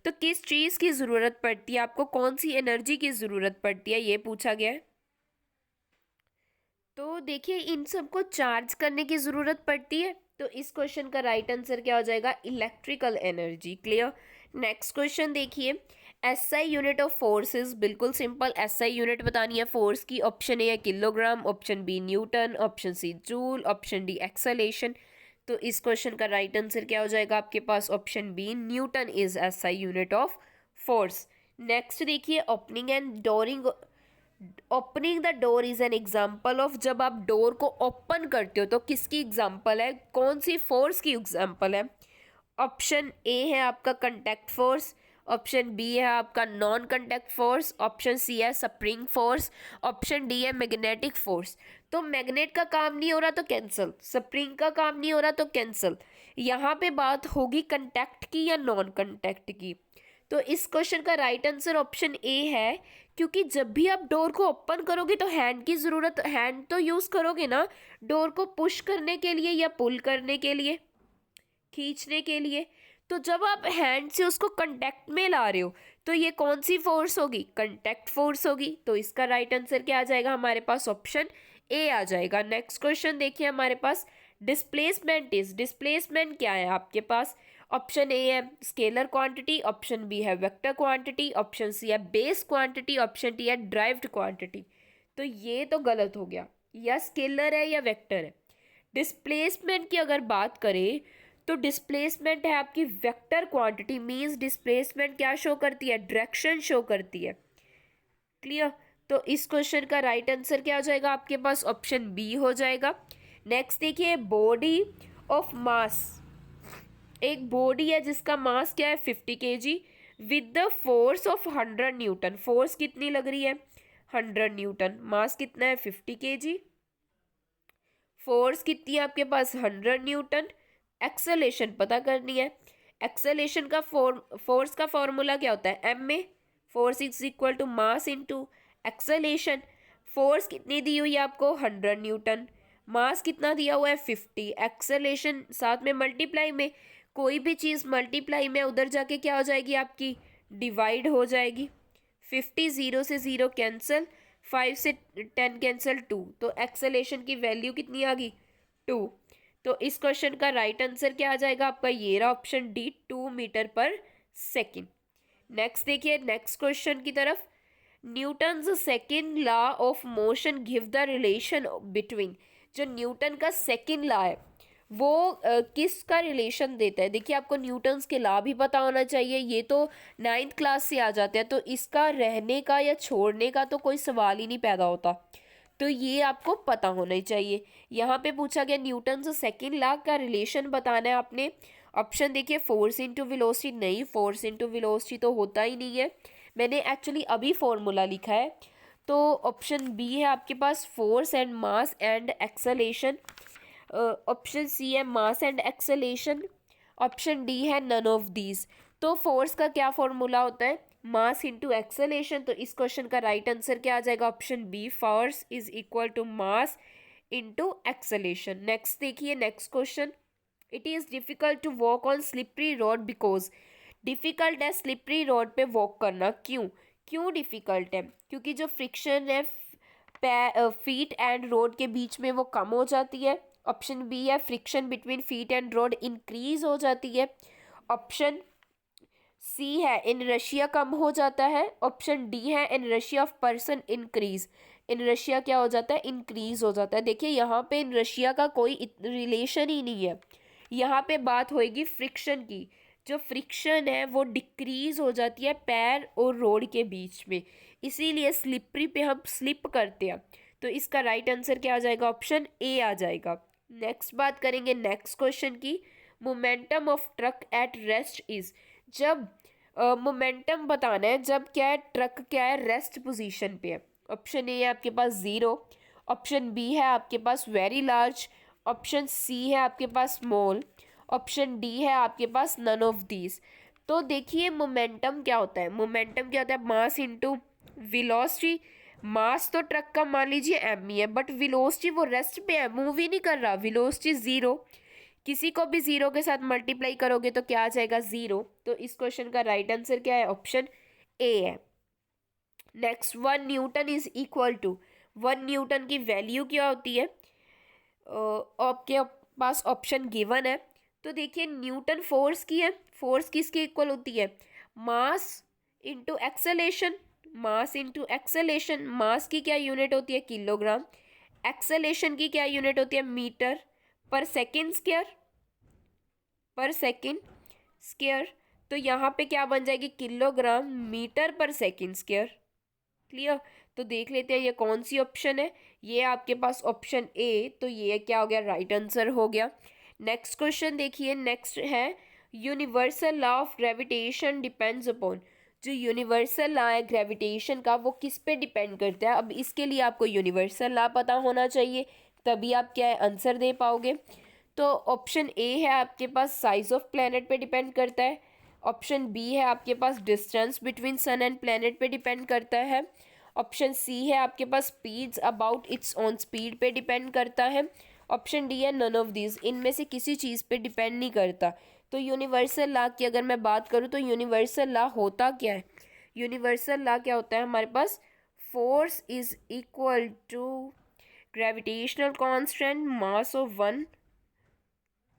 तो किस चीज़ की ज़रूरत पड़ती है आपको, कौन सी एनर्जी की ज़रूरत पड़ती है, ये पूछा गया है। तो देखिए इन सबको चार्ज करने की ज़रूरत पड़ती है, तो इस क्वेश्चन का राइट आंसर क्या हो जाएगा? Electrical energy. Clear? Next question देखिए, एसआई यूनिट ऑफ फोर्सेस, बिल्कुल सिंपल एसआई यूनिट बतानी है फोर्स की। ऑप्शन ए है kilogram, option B newton, option C joule, option D acceleration. तो इस क्वेश्चन का राइट आंसर क्या हो जाएगा आपके पास? Option B newton is SI unit of force. Next देखिए, ओपनिंग एंड डोरिंग, opening the door is an example of, जब आप डोर को ओपन करते हो तो किसकी एग्जाम्पल है, कौन सी फोर्स की एग्जाम्पल है? ऑप्शन ए है आपका कंटैक्ट फोर्स, ऑप्शन बी है आपका non contact force, option C है स्प्रिंग फोर्स, ऑप्शन डी है मैग्नेटिक फोर्स। तो मैग्नेट का काम नहीं हो रहा तो कैंसिल, स्प्रिंग का काम नहीं हो रहा तो कैंसिल। यहाँ पे बात होगी कंटैक्ट की या नॉन कंटैक्ट की। तो इस क्वेश्चन का राइट आंसर ऑप्शन ए है, क्योंकि जब भी आप डोर को ओपन करोगे तो हैंड की ज़रूरत, हैंड तो यूज़ करोगे ना डोर को पुश करने के लिए या पुल करने के लिए, खींचने के लिए। तो जब आप हैंड से उसको कंटैक्ट में ला रहे हो तो ये कौन सी फोर्स होगी? कंटैक्ट फोर्स होगी। तो इसका राइट आंसर क्या आ जाएगा हमारे पास? ऑप्शन ए आ जाएगा। नेक्स्ट क्वेश्चन देखिए हमारे पास, डिस्प्लेसमेंट इज, डिस्प्लेसमेंट क्या है आपके पास? ऑप्शन ए है स्केलर क्वांटिटी, ऑप्शन बी है वेक्टर क्वांटिटी, ऑप्शन सी है बेस क्वांटिटी, ऑप्शन डी है ड्राइव्ड क्वांटिटी। तो ये तो गलत हो गया, या स्केलर है या वेक्टर है। डिस्प्लेसमेंट की अगर बात करें तो डिस्प्लेसमेंट है आपकी वेक्टर क्वांटिटी, मींस डिस्प्लेसमेंट क्या शो करती है? डायरेक्शन शो करती है। क्लियर? तो इस क्वेश्चन का राइट आंसर क्या हो जाएगा आपके पास? ऑप्शन बी हो जाएगा। नेक्स्ट देखिए, बॉडी ऑफ मास, एक बॉडी है जिसका मास क्या है? 50 kg with the force of 100 Newton. Force कितनी लग रही है? 100 न्यूटन। मास कितना है? 50 kg। फोर्स कितनी है आपके पास? 100 न्यूटन। एक्सेलेरेशन पता करनी है। एक्सेलेरेशन का फोर्स का फॉर्मूला क्या होता है? एम में force is equal to mass into acceleration. Force कितनी दी हुई है आपको? 100 न्यूटन। मास कितना दिया हुआ है? 50। एक्सेलेरेशन साथ में मल्टीप्लाई में, कोई भी चीज़ मल्टीप्लाई में उधर जाके क्या हो जाएगी आपकी? डिवाइड हो जाएगी। 50 0 से 0 कैंसिल, 5 से 10 कैंसिल 2, तो एक्सेलेरेशन की वैल्यू कितनी आ गई 2। तो इस क्वेश्चन का राइट आंसर क्या आ जाएगा आपका, ये रहा ऑप्शन डी, 2 मीटर पर सेकेंड। नेक्स्ट देखिए नेक्स्ट क्वेश्चन की तरफ। Newton's second law of motion give the relation between, जो न्यूटन का सेकेंड लॉ है वो किसका रिलेशन देता है। देखिए आपको न्यूटन्स के लॉ भी पता होना चाहिए, ये तो 9th क्लास से आ जाते हैं, तो इसका रहने का या छोड़ने का तो कोई सवाल ही नहीं पैदा होता, तो ये आपको पता होना ही चाहिए। यहाँ पे पूछा गया न्यूटन्स सेकेंड लॉ का रिलेशन बताना है आपने। ऑप्शन देखिए, फोर्स इंटू वेलोसिटी, नहीं फोर्स इंटू वेलोसिटी तो होता ही नहीं है, मैंने एक्चुअली अभी फॉर्मूला लिखा है। तो ऑप्शन बी है आपके पास force and mass and acceleration, option C है mass and acceleration, option D है नन ऑफ दीज। तो फोर्स का क्या फॉर्मूला होता है, मास इंटू एक्सेलेरेशन, तो इस क्वेश्चन का राइट आंसर क्या आ जाएगा, option B, force is equal to mass into acceleration. Next देखिए next question. It is difficult to walk on slippery road because, difficult है स्लिपरी रोड पे वॉक करना, क्यों क्यों डिफ़िकल्ट है, क्योंकि जो फ्रिक्शन है फीट एंड रोड के बीच में वो कम हो जाती है। ऑप्शन बी है friction between feet and road increase हो जाती है। ऑप्शन सी है इन रशिया कम हो जाता है। ऑप्शन डी है in Russia of person increase, in Russia क्या हो जाता है, इंक्रीज हो जाता है। देखिए यहाँ पे इन रशिया का कोई रिलेशन ही नहीं है, यहाँ पे बात होएगी फ्रिक्शन की, जो फ्रिक्शन है वो डिक्रीज हो जाती है पैर और रोड के बीच में, इसीलिए स्लिपरी पे हम स्लिप करते हैं। तो इसका राइट आंसर क्या आ जाएगा, ऑप्शन ए आ जाएगा। नेक्स्ट बात करेंगे नेक्स्ट क्वेश्चन की। Momentum of truck at rest is, जब मोमेंटम बताना है जब क्या है, ट्रक क्या है रेस्ट पोजीशन पे है। ऑप्शन ए है आपके पास 0, ऑप्शन बी है आपके पास वेरी लार्ज, ऑप्शन सी है आपके पास स्मॉल, ऑप्शन डी है आपके पास नन ऑफ दीज। तो देखिए मोमेंटम क्या होता है, मोमेंटम क्या होता है, मास इनटू वेलोसिटी। मास तो ट्रक का मान लीजिए एम ही है, बट वेलोसिटी वो रेस्ट पे है, मूव ही नहीं कर रहा, वेलोसिटी 0, किसी को भी 0 के साथ मल्टीप्लाई करोगे तो क्या आ जाएगा 0। तो इस क्वेश्चन का राइट आंसर क्या है, ऑप्शन ए है। Next, 1 newton is equal to, 1 newton की वैल्यू क्या होती है, आपके पास ऑप्शन गिवन है। तो देखिए न्यूटन फोर्स की है, फोर्स किसके इक्वल होती है, mass into acceleration, mass into acceleration, mass की क्या यूनिट होती है, किलोग्राम, एक्सेलेरेशन की क्या यूनिट होती है, मीटर पर सेकेंड स्क्वायर, पर सेकेंड स्क्वायर। तो यहाँ पे क्या बन जाएगी, किलोग्राम मीटर पर सेकेंड स्क्वायर। क्लियर, तो देख लेते हैं ये कौन सी ऑप्शन है, ये आपके पास ऑप्शन ए, तो ये क्या हो गया, राइट आंसर हो गया। नेक्स्ट क्वेश्चन देखिए, नेक्स्ट है universal law of gravitation depends upon, जो यूनिवर्सल लॉ है ग्रेविटेशन का वो किस पे डिपेंड करता है। अब इसके लिए आपको यूनिवर्सल लॉ पता होना चाहिए, तभी आप क्या है आंसर दे पाओगे। तो ऑप्शन ए है आपके पास साइज ऑफ प्लेनेट पे डिपेंड करता है, ऑप्शन बी है आपके पास distance between sun and planet पे डिपेंड करता है, ऑप्शन सी है आपके पास speeds about its on speed पे डिपेंड करता है, ऑप्शन डी है नन ऑफ दिस, इनमें से किसी चीज़ पे डिपेंड नहीं करता। तो यूनिवर्सल लॉ की अगर मैं बात करूँ तो यूनिवर्सल लॉ होता क्या है, यूनिवर्सल लॉ क्या होता है हमारे पास, force is equal to gravitational constant mass of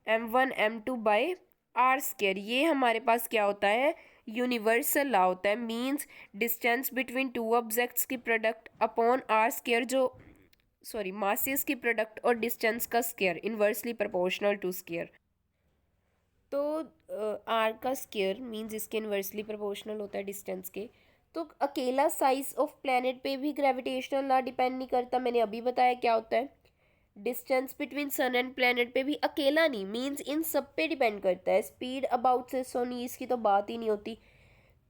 m1 m2 by r square, ये हमारे पास क्या होता है, यूनिवर्सल लॉ होता है। Means distance between two objects की प्रोडक्ट अपॉन आर स्केयर, जो सॉरी मासेस की प्रोडक्ट और डिस्टेंस का square inversely proportional to square. तो आर का स्केयर मींस इसके इन्वर्सली प्रोपोर्शनल होता है डिस्टेंस के। तो अकेला साइज ऑफ प्लेनेट पे भी ग्रेविटेशनल लॉ डिपेंड नहीं करता, मैंने अभी बताया क्या होता है। Distance between sun and planet पे भी अकेला नहीं, मींस इन सब पे डिपेंड करता है। स्पीड अबाउट से सोनीस की तो बात ही नहीं होती।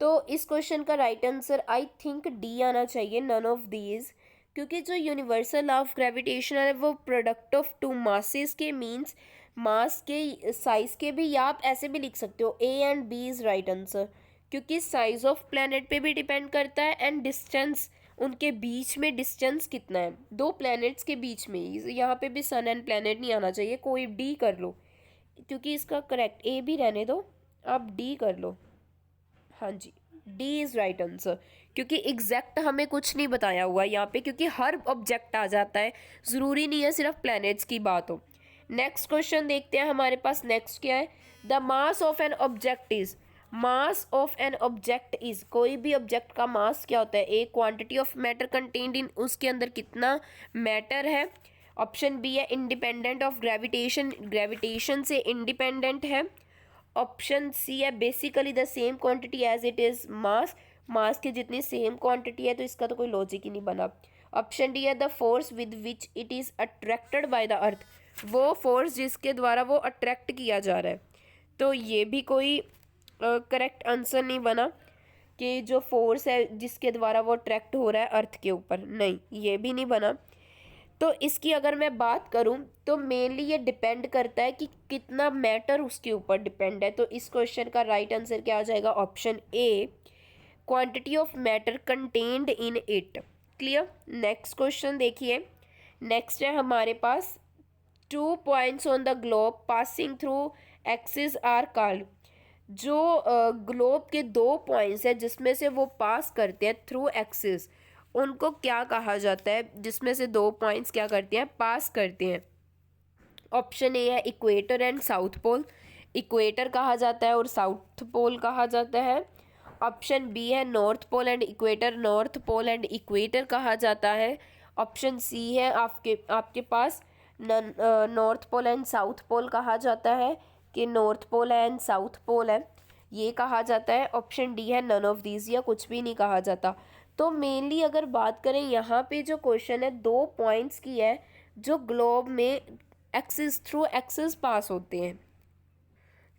तो इस क्वेश्चन का right answer I think D आना चाहिए, नन ऑफ दीज, क्योंकि जो यूनिवर्सल लॉ ऑफ ग्रेविटेशन है वो प्रोडक्ट ऑफ टू मासेस के मींस मास के साइज के भी, या आप ऐसे भी लिख सकते हो A and B is right answer, क्योंकि साइज ऑफ प्लेनेट पे भी डिपेंड करता है एंड डिस्टेंस, उनके बीच में डिस्टेंस कितना है दो प्लैनेट्स के बीच में ही। यहाँ पे भी सन एंड प्लैनेट नहीं आना चाहिए, कोई डी कर लो, क्योंकि इसका करेक्ट ए भी रहने दो, आप डी कर लो। हाँ जी। डी इज राइट आंसर, क्योंकि एग्जैक्ट हमें कुछ नहीं बताया हुआ यहाँ पे, क्योंकि हर ऑब्जेक्ट आ जाता है, ज़रूरी नहीं है सिर्फ प्लैनेट्स की बात हो। नेक्स्ट क्वेश्चन देखते हैं हमारे पास। नेक्स्ट क्या है? The mass of an object is, mass of an object is, कोई भी ऑब्जेक्ट का मास क्या होता है? A quantity of matter contained in, उसके अंदर कितना मैटर है। ऑप्शन बी है इंडिपेंडेंट ऑफ ग्रेविटेशन, ग्रेविटेशन से इंडिपेंडेंट है। ऑप्शन सी है basically the same quantity as it is mass, mass की जितनी सेम क्वांटिटी है, तो इसका तो कोई लॉजिक ही नहीं बना। ऑप्शन डी है the force with which it is attracted by the earth, वो फोर्स जिसके द्वारा वो अट्रैक्ट किया जा रहा है, तो ये भी कोई करेक्ट आंसर नहीं बना कि जो फोर्स है जिसके द्वारा वो अट्रैक्ट हो रहा है अर्थ के ऊपर, नहीं ये भी नहीं बना। तो इसकी अगर मैं बात करूं तो मेनली ये डिपेंड करता है कि कितना मैटर उसके ऊपर डिपेंड है। तो इस क्वेश्चन का राइट आंसर क्या आ जाएगा? Option A, quantity of matter contained in it. Clear? Next question देखिए। नेक्स्ट है हमारे पास 2 points on the globe passing through axis are called, जो ग्लोब के 2 पॉइंट्स हैं जिसमें से वो पास करते हैं थ्रू एक्सिस, उनको क्या कहा जाता है? जिसमें से 2 पॉइंट्स क्या करते हैं? पास करते हैं। ऑप्शन ए है equator and south pole, equator कहा जाता है और साउथ पोल कहा जाता है। ऑप्शन बी है north pole and equator, north pole and equator कहा जाता है। ऑप्शन सी है आपके पास north pole and south pole कहा जाता है, कि north pole and south pole है ये कहा जाता है। ऑप्शन डी है नन ऑफ दीज, या कुछ भी नहीं कहा जाता। तो मेनली अगर बात करें यहाँ पे जो क्वेश्चन है 2 पॉइंट्स की है जो ग्लोब में एक्सिस थ्रू एक्सिस पास होते हैं।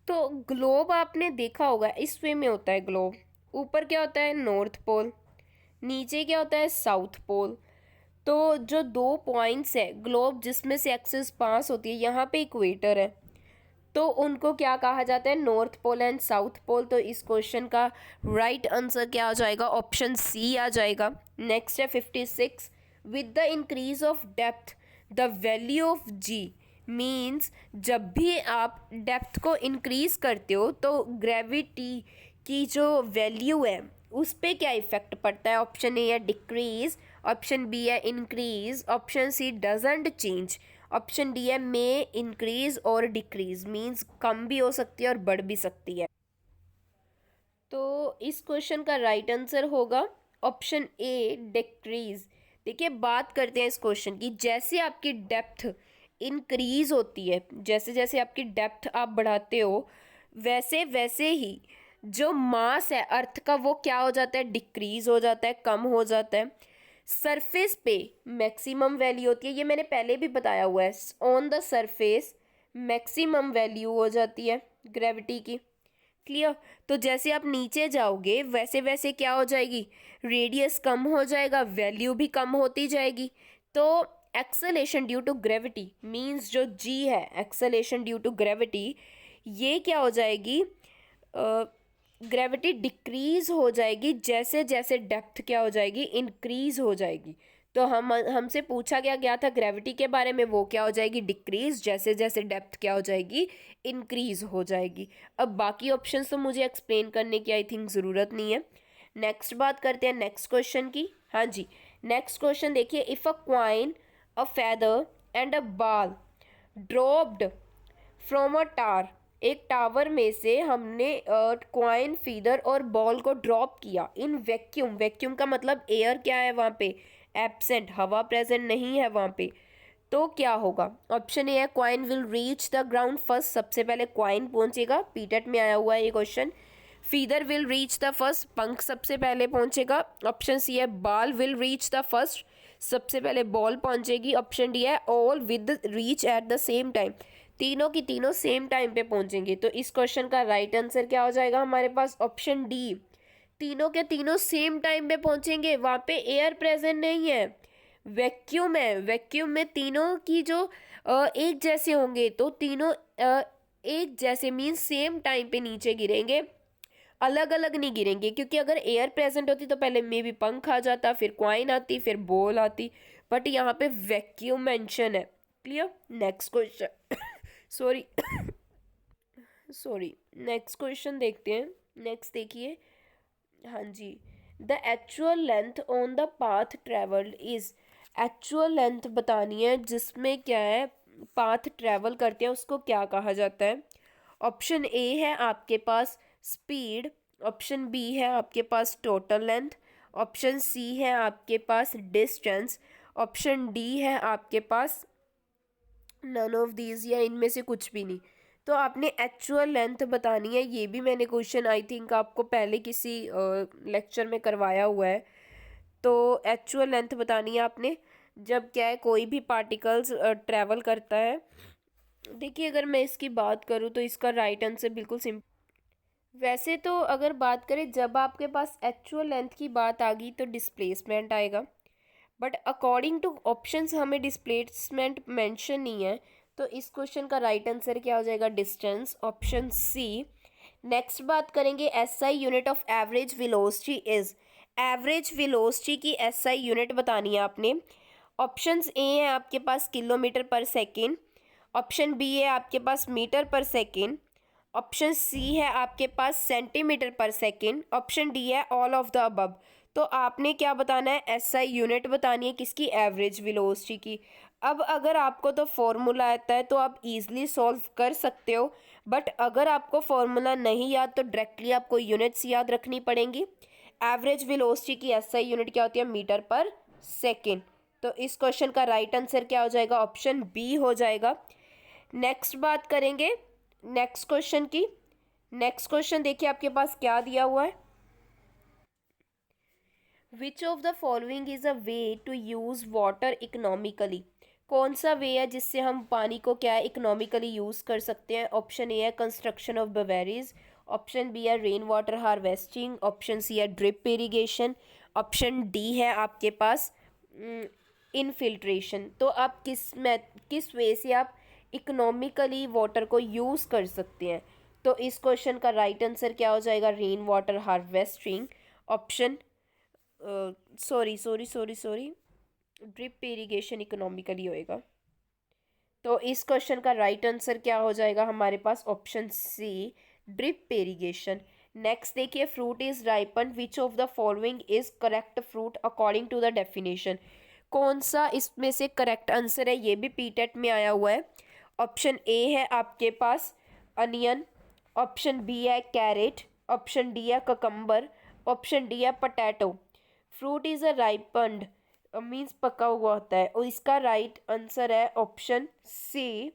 तो ग्लोब आपने देखा होगा इस वे में होता है ग्लोब, ऊपर क्या होता है? नॉर्थ पोल, नीचे क्या होता है? South pole. तो जो 2 पॉइंट्स है ग्लोब जिसमें से एक्सिस पास होती है, यहाँ पे इक्वेटर है, तो उनको क्या कहा जाता है? North pole and south pole. तो इस क्वेश्चन का राइट आंसर क्या आ जाएगा? ऑप्शन सी आ जाएगा। नेक्स्ट है 56, with the increase of depth the value of g means, जब भी आप डेप्थ को इंक्रीज करते हो तो ग्रेविटी की जो वैल्यू है उस पर क्या इफेक्ट पड़ता है? ऑप्शन ए है डिक्रीज, ऑप्शन बी है increase, option C doesn't change, option D है मे इंक्रीज और डिक्रीज, मीन्स कम भी हो सकती है और बढ़ भी सकती है। तो इस क्वेश्चन का राइट आंसर होगा ऑप्शन ए डिक्रीज। देखिए बात करते हैं इस क्वेश्चन की, जैसे आपकी डेप्थ इंक्रीज होती है, जैसे जैसे आपकी डेप्थ आप बढ़ाते हो, वैसे वैसे ही जो मास है अर्थ का वो क्या हो जाता है? डिक्रीज हो जाता है, कम हो जाता है। सरफेस पे मैक्सिमम वैल्यू होती है, ये मैंने पहले भी बताया हुआ है, on the surface maximum value हो जाती है ग्रेविटी की। क्लियर? तो जैसे आप नीचे जाओगे वैसे वैसे क्या हो जाएगी? रेडियस कम हो जाएगा, वैल्यू भी कम होती जाएगी। तो acceleration due to gravity means जो जी है, एक्सेलेरेशन ड्यू टू ग्रेविटी, ये क्या हो जाएगी? ग्रेविटी डिक्रीज हो जाएगी जैसे जैसे डेप्थ क्या हो जाएगी? इंक्रीज हो जाएगी। तो हमसे पूछा गया था ग्रेविटी के बारे में, वो क्या हो जाएगी? डिक्रीज, जैसे जैसे डेप्थ क्या हो जाएगी? इंक्रीज हो जाएगी। अब बाकी ऑप्शंस तो मुझे एक्सप्लेन करने की आई थिंक ज़रूरत नहीं है। नेक्स्ट बात करते हैं नेक्स्ट क्वेश्चन की। हाँ जी, नेक्स्ट क्वेश्चन देखिए। If a coin, a feather and a ball dropped from a tower, एक टावर में से हमने क्वाइन, फीदर और बॉल को ड्रॉप किया इन वैक्यूम, वैक्यूम का मतलब एयर क्या है वहाँ पे? एब्सेंट, हवा प्रेजेंट नहीं है वहाँ पे। तो क्या होगा? ऑप्शन ए है coin will reach the ground first, सबसे पहले क्वाइन पहुंचेगा, पीटेट में आया हुआ है ये question. Feather will reach the first, पंख सबसे पहले पहुंचेगा। ऑप्शन सी है ball will reach the first, सबसे पहले बॉल पहुंचेगी। ऑप्शन डी है all with reach at the same time, तीनों की तीनों सेम टाइम पे पहुंचेंगे। तो इस क्वेश्चन का राइट आंसर क्या हो जाएगा हमारे पास? ऑप्शन डी, तीनों के तीनों सेम टाइम पे पहुंचेंगे। वहां पे एयर प्रेजेंट नहीं है, वैक्यूम है। वैक्यूम में तीनों की जो एक जैसे होंगे, तो तीनों एक जैसे मीन्स सेम टाइम पे नीचे गिरेंगे, अलग अलग नहीं गिरेंगे। क्योंकि अगर एयर प्रेजेंट होती तो पहले मे बी पंख आ जाता, फिर क्वाइन आती, फिर बॉल आती, बट यहाँ पे वैक्यूम मेंशन है। Clear? Next question sorry sorry, next question देखते हैं। नेक्स्ट देखिए, हाँ जी। The actual length on the path travelled is, actual length बतानी है जिसमें क्या है पाथ ट्रेवल करते हैं उसको क्या कहा जाता है। ऑप्शन ए है आपके पास स्पीड, ऑप्शन बी है आपके पास टोटल लेंथ, ऑप्शन सी है आपके पास डिस्टेंस, ऑप्शन डी है आपके पास नन ऑफ दीज या इनमें से कुछ भी नहीं। तो आपने एक्चुअल लेंथ बतानी है, ये भी मैंने क्वेश्चन आई थिंक आपको पहले किसी लेक्चर में करवाया हुआ है। तो एक्चुअल लेंथ बतानी है आपने जब क्या है कोई भी पार्टिकल्स ट्रैवल करता है। देखिए अगर मैं इसकी बात करूँ तो इसका राइट आंसर बिल्कुल सिंपल। वैसे तो अगर बात करें जब आपके पास एक्चुअल लेंथ की बात आ गई तो डिस्प्लेसमेंट आएगा, बट अकॉर्डिंग टू ऑप्शंस हमें डिस्प्लेसमेंट मेंशन नहीं है। तो इस क्वेश्चन का राइट आंसर क्या हो जाएगा, डिस्टेंस, ऑप्शन सी। नेक्स्ट बात करेंगे SI unit of average velocity is, average velocity की एसआई यूनिट बतानी है आपने। ऑप्शंस ए है आपके पास किलोमीटर पर सेकेंड, ऑप्शन बी है आपके पास मीटर पर सेकेंड, ऑप्शन सी है आपके पास सेंटीमीटर पर सेकेंड, ऑप्शन डी है ऑल ऑफ द अबव। तो आपने क्या बताना है, एसआई यूनिट बतानी है किसकी, एवरेज वेलोसिटी की। अब अगर आपको तो फॉर्मूला आता है तो आप इजीली सॉल्व कर सकते हो, बट अगर आपको फॉर्मूला नहीं याद तो डायरेक्टली आपको यूनिट्स याद रखनी पड़ेंगी। एवरेज वेलोसिटी की एसआई यूनिट क्या होती है, मीटर पर सेकेंड। तो इस क्वेश्चन का राइट आंसर क्या हो जाएगा, ऑप्शन बी हो जाएगा। नेक्स्ट बात करेंगे नेक्स्ट क्वेश्चन की। नेक्स्ट क्वेश्चन देखिए आपके पास क्या दिया हुआ है, which of the following is a way to use water economically, कौन सा वे है जिससे हम पानी को क्या है इकोनॉमिकली यूज कर सकते हैं। ऑप्शन ए है construction of barrages, option B है rain water harvesting, option C है ड्रिप इरिगेशन, ऑप्शन डी है आपके पास इनफिल्ट्रेशन। तो आप किस वे से आप इकोनॉमिकली वाटर को यूज़ कर सकते हैं। तो इस क्वेश्चन का राइट आंसर क्या हो जाएगा, rain water harvesting, option sorry sorry sorry sorry drip irrigation economically होएगा। तो इस क्वेश्चन का राइट आंसर क्या हो जाएगा हमारे पास, option C drip irrigation. Next देखिए, fruit is ripen which of the following is correct fruit according to the definition, कौन सा इसमें से करेक्ट आंसर है, ये भी पीटेट में आया हुआ है। ऑप्शन ए है आपके पास अनियन, ऑप्शन बी है कैरेट, ऑप्शन डी है ककम्बर, ऑप्शन डी है potato. Fruit is a ripened means पका हुआ होता है, और इसका राइट आंसर है option C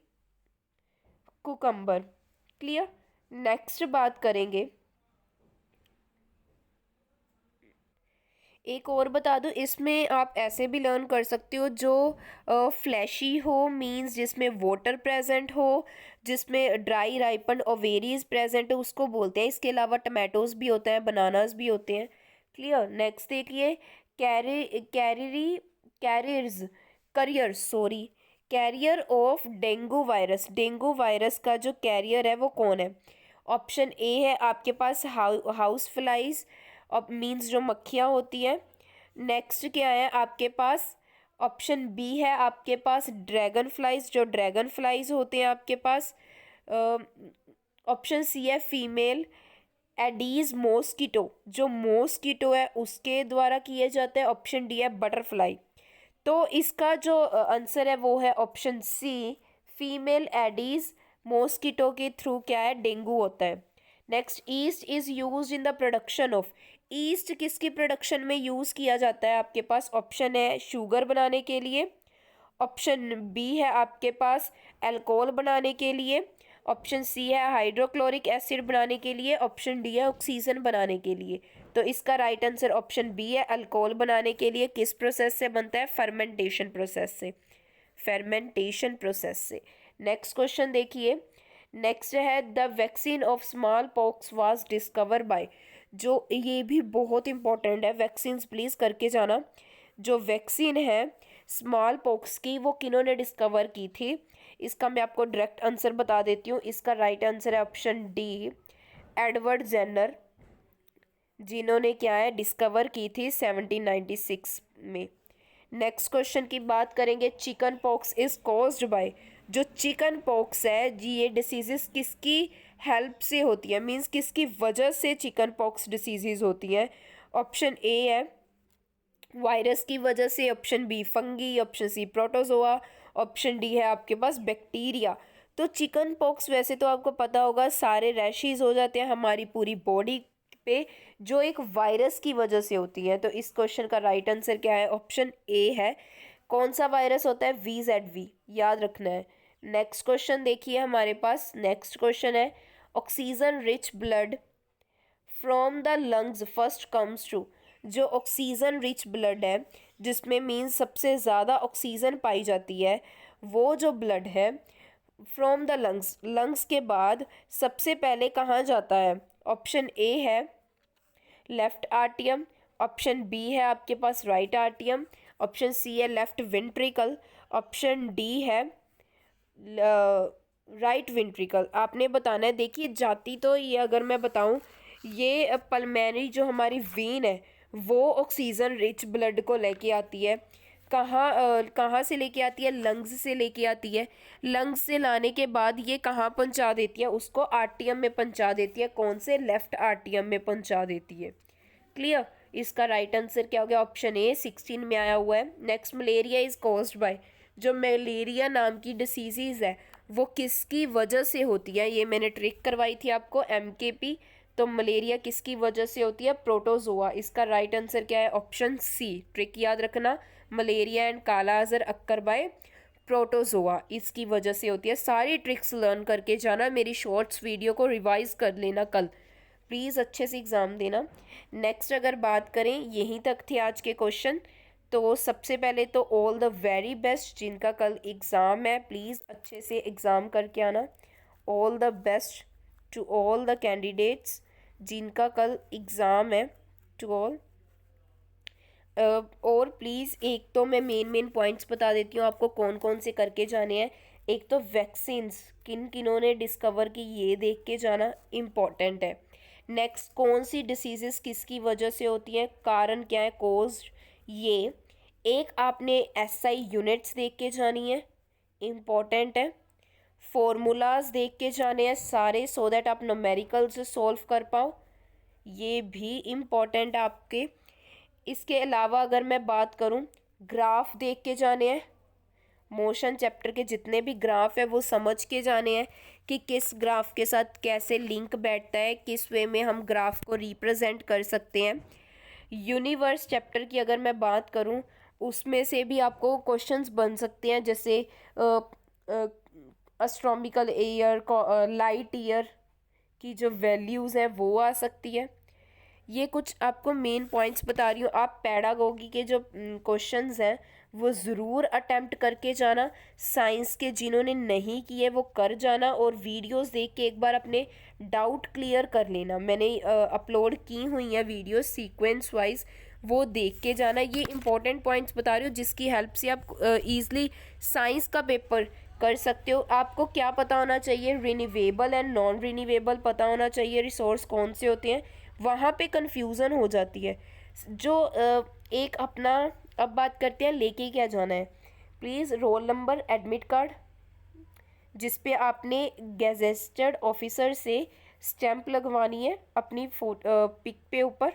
cucumber. Clear. Next बात करेंगे, एक और बता दो, इसमें आप ऐसे भी लर्न कर सकते हो जो फ्लैशी हो मींस जिसमें वाटर प्रेजेंट हो, जिसमें ड्राई राइपन ओवेरीज प्रेजेंट हो उसको बोलते हैं। इसके अलावा टमाटोज भी होते हैं, बनानास भी होते हैं। क्लियर। नेक्स्ट देखिए, carry carriers career sorry carrier of dengue virus, dengue virus का जो कैरियर है वो कौन है। ऑप्शन ए है आपके पास हाउस फ्लाइज, अब मीन्स जो मक्खियाँ होती हैं। नेक्स्ट क्या है आपके पास, ऑप्शन बी है आपके पास ड्रैगन फ्लाइज, जो ड्रैगन फ्लाइज होते हैं आपके पास। ऑप्शन सी है फीमेल एडीज मॉस्किटो, जो मॉस्किटो है उसके द्वारा किए जाते हैं। ऑप्शन डी है बटरफ्लाई। तो इसका जो आंसर है वो है option C female Aedes mosquito के थ्रू क्या है डेंगू होता है। Next, yeast is use in the production of, yeast किसकी प्रोडक्शन में यूज़ किया जाता है आपके पास। ऑप्शन है शुगर बनाने के लिए, ऑप्शन बी है आपके पास अल्कोहल बनाने के लिए, ऑप्शन सी है हाइड्रोक्लोरिक एसिड बनाने के लिए, ऑप्शन डी है ऑक्सीजन बनाने के लिए। तो इसका राइट आंसर ऑप्शन बी है अल्कोहल बनाने के लिए। किस प्रोसेस से बनता है, फर्मेंटेशन प्रोसेस से, फर्मेंटेशन प्रोसेस से। नेक्स्ट क्वेश्चन देखिए, नेक्स्ट है the vaccine of small pox was discover by, जो ये भी बहुत इंपॉर्टेंट है, वैक्सीन्स प्लीज़ करके जाना। जो वैक्सीन है स्मॉल पॉक्स की वो किन्होंने डिस्कवर की थी, इसका मैं आपको डायरेक्ट आंसर बता देती हूँ। इसका राइट आंसर है ऑप्शन डी एडवर्ड जेनर, जिन्होंने क्या है डिस्कवर की थी 1796 में। नेक्स्ट क्वेश्चन की बात करेंगे, chicken pox is caused by, जो चिकन पॉक्स है जी ये डिसीजेस किसकी हेल्प से होती है, मीन्स किसकी वजह से चिकन पॉक्स डिसीजेज होती हैं? ऑप्शन ए है वायरस की वजह से, option B fungi, option C protozoa, option D है आपके पास बैक्टीरिया। तो चिकन पॉक्स वैसे तो आपको पता होगा सारे रैशेज हो जाते हैं हमारी पूरी बॉडी पे, जो एक वायरस की वजह से होती है। तो इस क्वेश्चन का राइट आंसर क्या है? ऑप्शन ए है। कौन सा वायरस होता है? VZV, याद रखना है। नेक्स्ट क्वेश्चन देखिए हमारे पास। नेक्स्ट क्वेश्चन है oxygen rich blood from the lungs first comes to. जो ऑक्सीजन रिच ब्लड है, जिसमें मीन्स सबसे ज़्यादा ऑक्सीजन पाई जाती है, वो जो ब्लड है फ्रॉम द लंग्स, लंग्स के बाद सबसे पहले कहाँ जाता है? ऑप्शन ए है लेफ्ट आर्टियम, ऑप्शन बी है आपके पास राइट आर्टियम, ऑप्शन सी है लेफ्ट वेंट्रिकल, ऑप्शन डी है राइट वेंट्रिकल। आपने बताना है। देखिए जाती तो ये, अगर मैं बताऊं, ये पल्मोनरी जो हमारी वेन है वो ऑक्सीजन रिच ब्लड को लेके आती है। कहाँ से लेके आती है? लंग्स से लेके आती है। लंग्स से लाने के बाद ये कहाँ पहुंचा देती है? उसको आर्टियम में पहुंचा देती है। कौन से? लेफ्ट आर्टियम में पहुंचा देती है। क्लियर? इसका राइट आंसर क्या हो गया? ऑप्शन ए 16 में आया हुआ है। Next, malaria is caused by. जो मलेरिया नाम की डिसीज़ है वो किसकी वजह से होती है? ये मैंने ट्रिक करवाई थी आपको, MKP। तो मलेरिया किसकी वजह से होती है? प्रोटोजोआ। इसका राइट आंसर क्या है? ऑप्शन सी। ट्रिक याद रखना, मलेरिया एंड काला अजहर अक्कर बाय प्रोटोजोआ, इसकी वजह से होती है। सारी ट्रिक्स लर्न करके जाना, मेरी शॉर्ट्स वीडियो को रिवाइज कर लेना कल, प्लीज़ अच्छे से एग्ज़ाम देना। नेक्स्ट अगर बात करें, यहीं तक थे आज के क्वेश्चन। तो सबसे पहले तो ऑल द वेरी बेस्ट जिनका कल एग्ज़ाम है, प्लीज़ अच्छे से एग्ज़ाम करके आना। All the best to all the candidates जिनका कल एग्ज़ाम है, टू ऑल। और प्लीज़ एक तो मैं मेन पॉइंट्स बता देती हूँ आपको कौन कौन से करके जाने हैं। एक तो वैक्सीन्स किन किनों ने डिस्कवर की, ये देख के जाना इम्पॉर्टेंट है। नेक्स्ट, कौन सी डिसीजेस किसकी वजह से होती हैं, कारण क्या है, कोज। ये एक आपने SI यूनिट्स देख के जानी है, इम्पॉर्टेंट है। फॉर्मूलाज देख के जाने हैं सारे, सो दैट आप न्यूमेरिकल्स सॉल्व कर पाओ, ये भी इम्पॉर्टेंट आपके। इसके अलावा अगर मैं बात करूं, ग्राफ देख के जाने हैं। मोशन चैप्टर के जितने भी ग्राफ है वो समझ के जाने हैं कि किस ग्राफ के साथ कैसे लिंक बैठता है, किस वे में हम ग्राफ को रिप्रेजेंट कर सकते हैं। यूनिवर्स चैप्टर की अगर मैं बात करूं, उसमें से भी आपको क्वेश्चंस बन सकते हैं, जैसे एस्ट्रोनॉमिकल ईयर, लाइट ईयर की जो वैल्यूज़ हैं वो आ सकती है। ये कुछ आपको मेन पॉइंट्स बता रही हूँ। आप पैडागोगी के जो क्वेश्चंस हैं वो ज़रूर अटेम्प्ट करके जाना। साइंस के जिन्होंने नहीं किए वो कर जाना, और वीडियोस देख के एक बार अपने डाउट क्लियर कर लेना। मैंने अपलोड की हुई हैं वीडियोस सीक्वेंस वाइज, वो देख के जाना। ये इंपॉर्टेंट पॉइंट्स बता रही हूँ जिसकी हेल्प से आप ईज़िली साइंस का पेपर कर सकते हो। आपको क्या पता होना चाहिए? रिन्यूएबल एंड नॉन रिन्यूएबल पता होना चाहिए, रिसोर्स कौन से होते हैं, वहाँ पे कन्फ्यूज़न हो जाती है। जो एक अपना, अब बात करते हैं लेके क्या जाना है। Please roll number, admit card, जिस पे आपने गेजेटेड ऑफिसर से स्टैंप लगवानी है अपनी पिक पे ऊपर,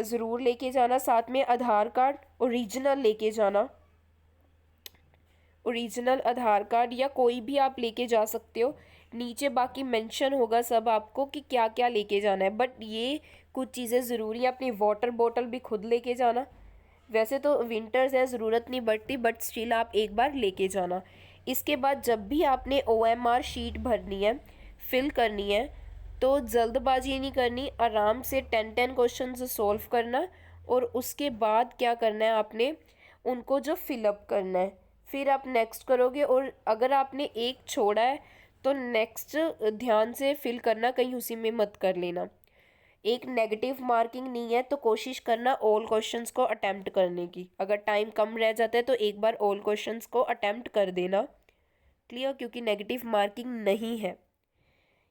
ज़रूर लेके जाना। साथ में आधार कार्ड ओरिजिनल लेके जाना, ओरिजिनल आधार कार्ड या कोई भी आप लेके जा सकते हो। नीचे बाकी मेंशन होगा सब आपको कि क्या क्या लेके जाना है, बट ये कुछ चीज़ें ज़रूरी है। अपनी वाटर बोतल भी खुद लेके जाना। वैसे तो विंटर्स है, ज़रूरत नहीं पड़ती, बट स्टिल आप एक बार लेके जाना। इसके बाद जब भी आपने OMR शीट भरनी है, फिल करनी है, तो जल्दबाजी नहीं करनी, आराम से 10 क्वेश्चन सॉल्व करना, और उसके बाद क्या करना है आपने उनको जो फिलअप करना है, फिर आप नेक्स्ट करोगे। और अगर आपने एक छोड़ा है तो नेक्स्ट ध्यान से फिल करना, कहीं उसी में मत कर लेना। एक नेगेटिव मार्किंग नहीं है, तो कोशिश करना ऑल क्वेश्चंस को अटेम्प्ट करने की। अगर टाइम कम रह जाता है तो एक बार ऑल क्वेश्चंस को अटेम्प्ट कर देना। क्लियर? क्योंकि नेगेटिव मार्किंग नहीं है।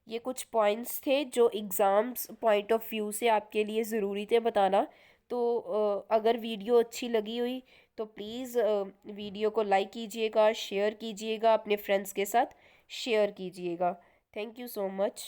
ये कुछ पॉइंट्स थे जो एग्ज़ाम्स पॉइंट ऑफ व्यू से आपके लिए ज़रूरी थे बताना। तो अगर वीडियो अच्छी लगी हुई तो प्लीज़ वीडियो को लाइक कीजिएगा, शेयर कीजिएगा, अपने फ्रेंड्स के साथ शेयर कीजिएगा। Thank you so much.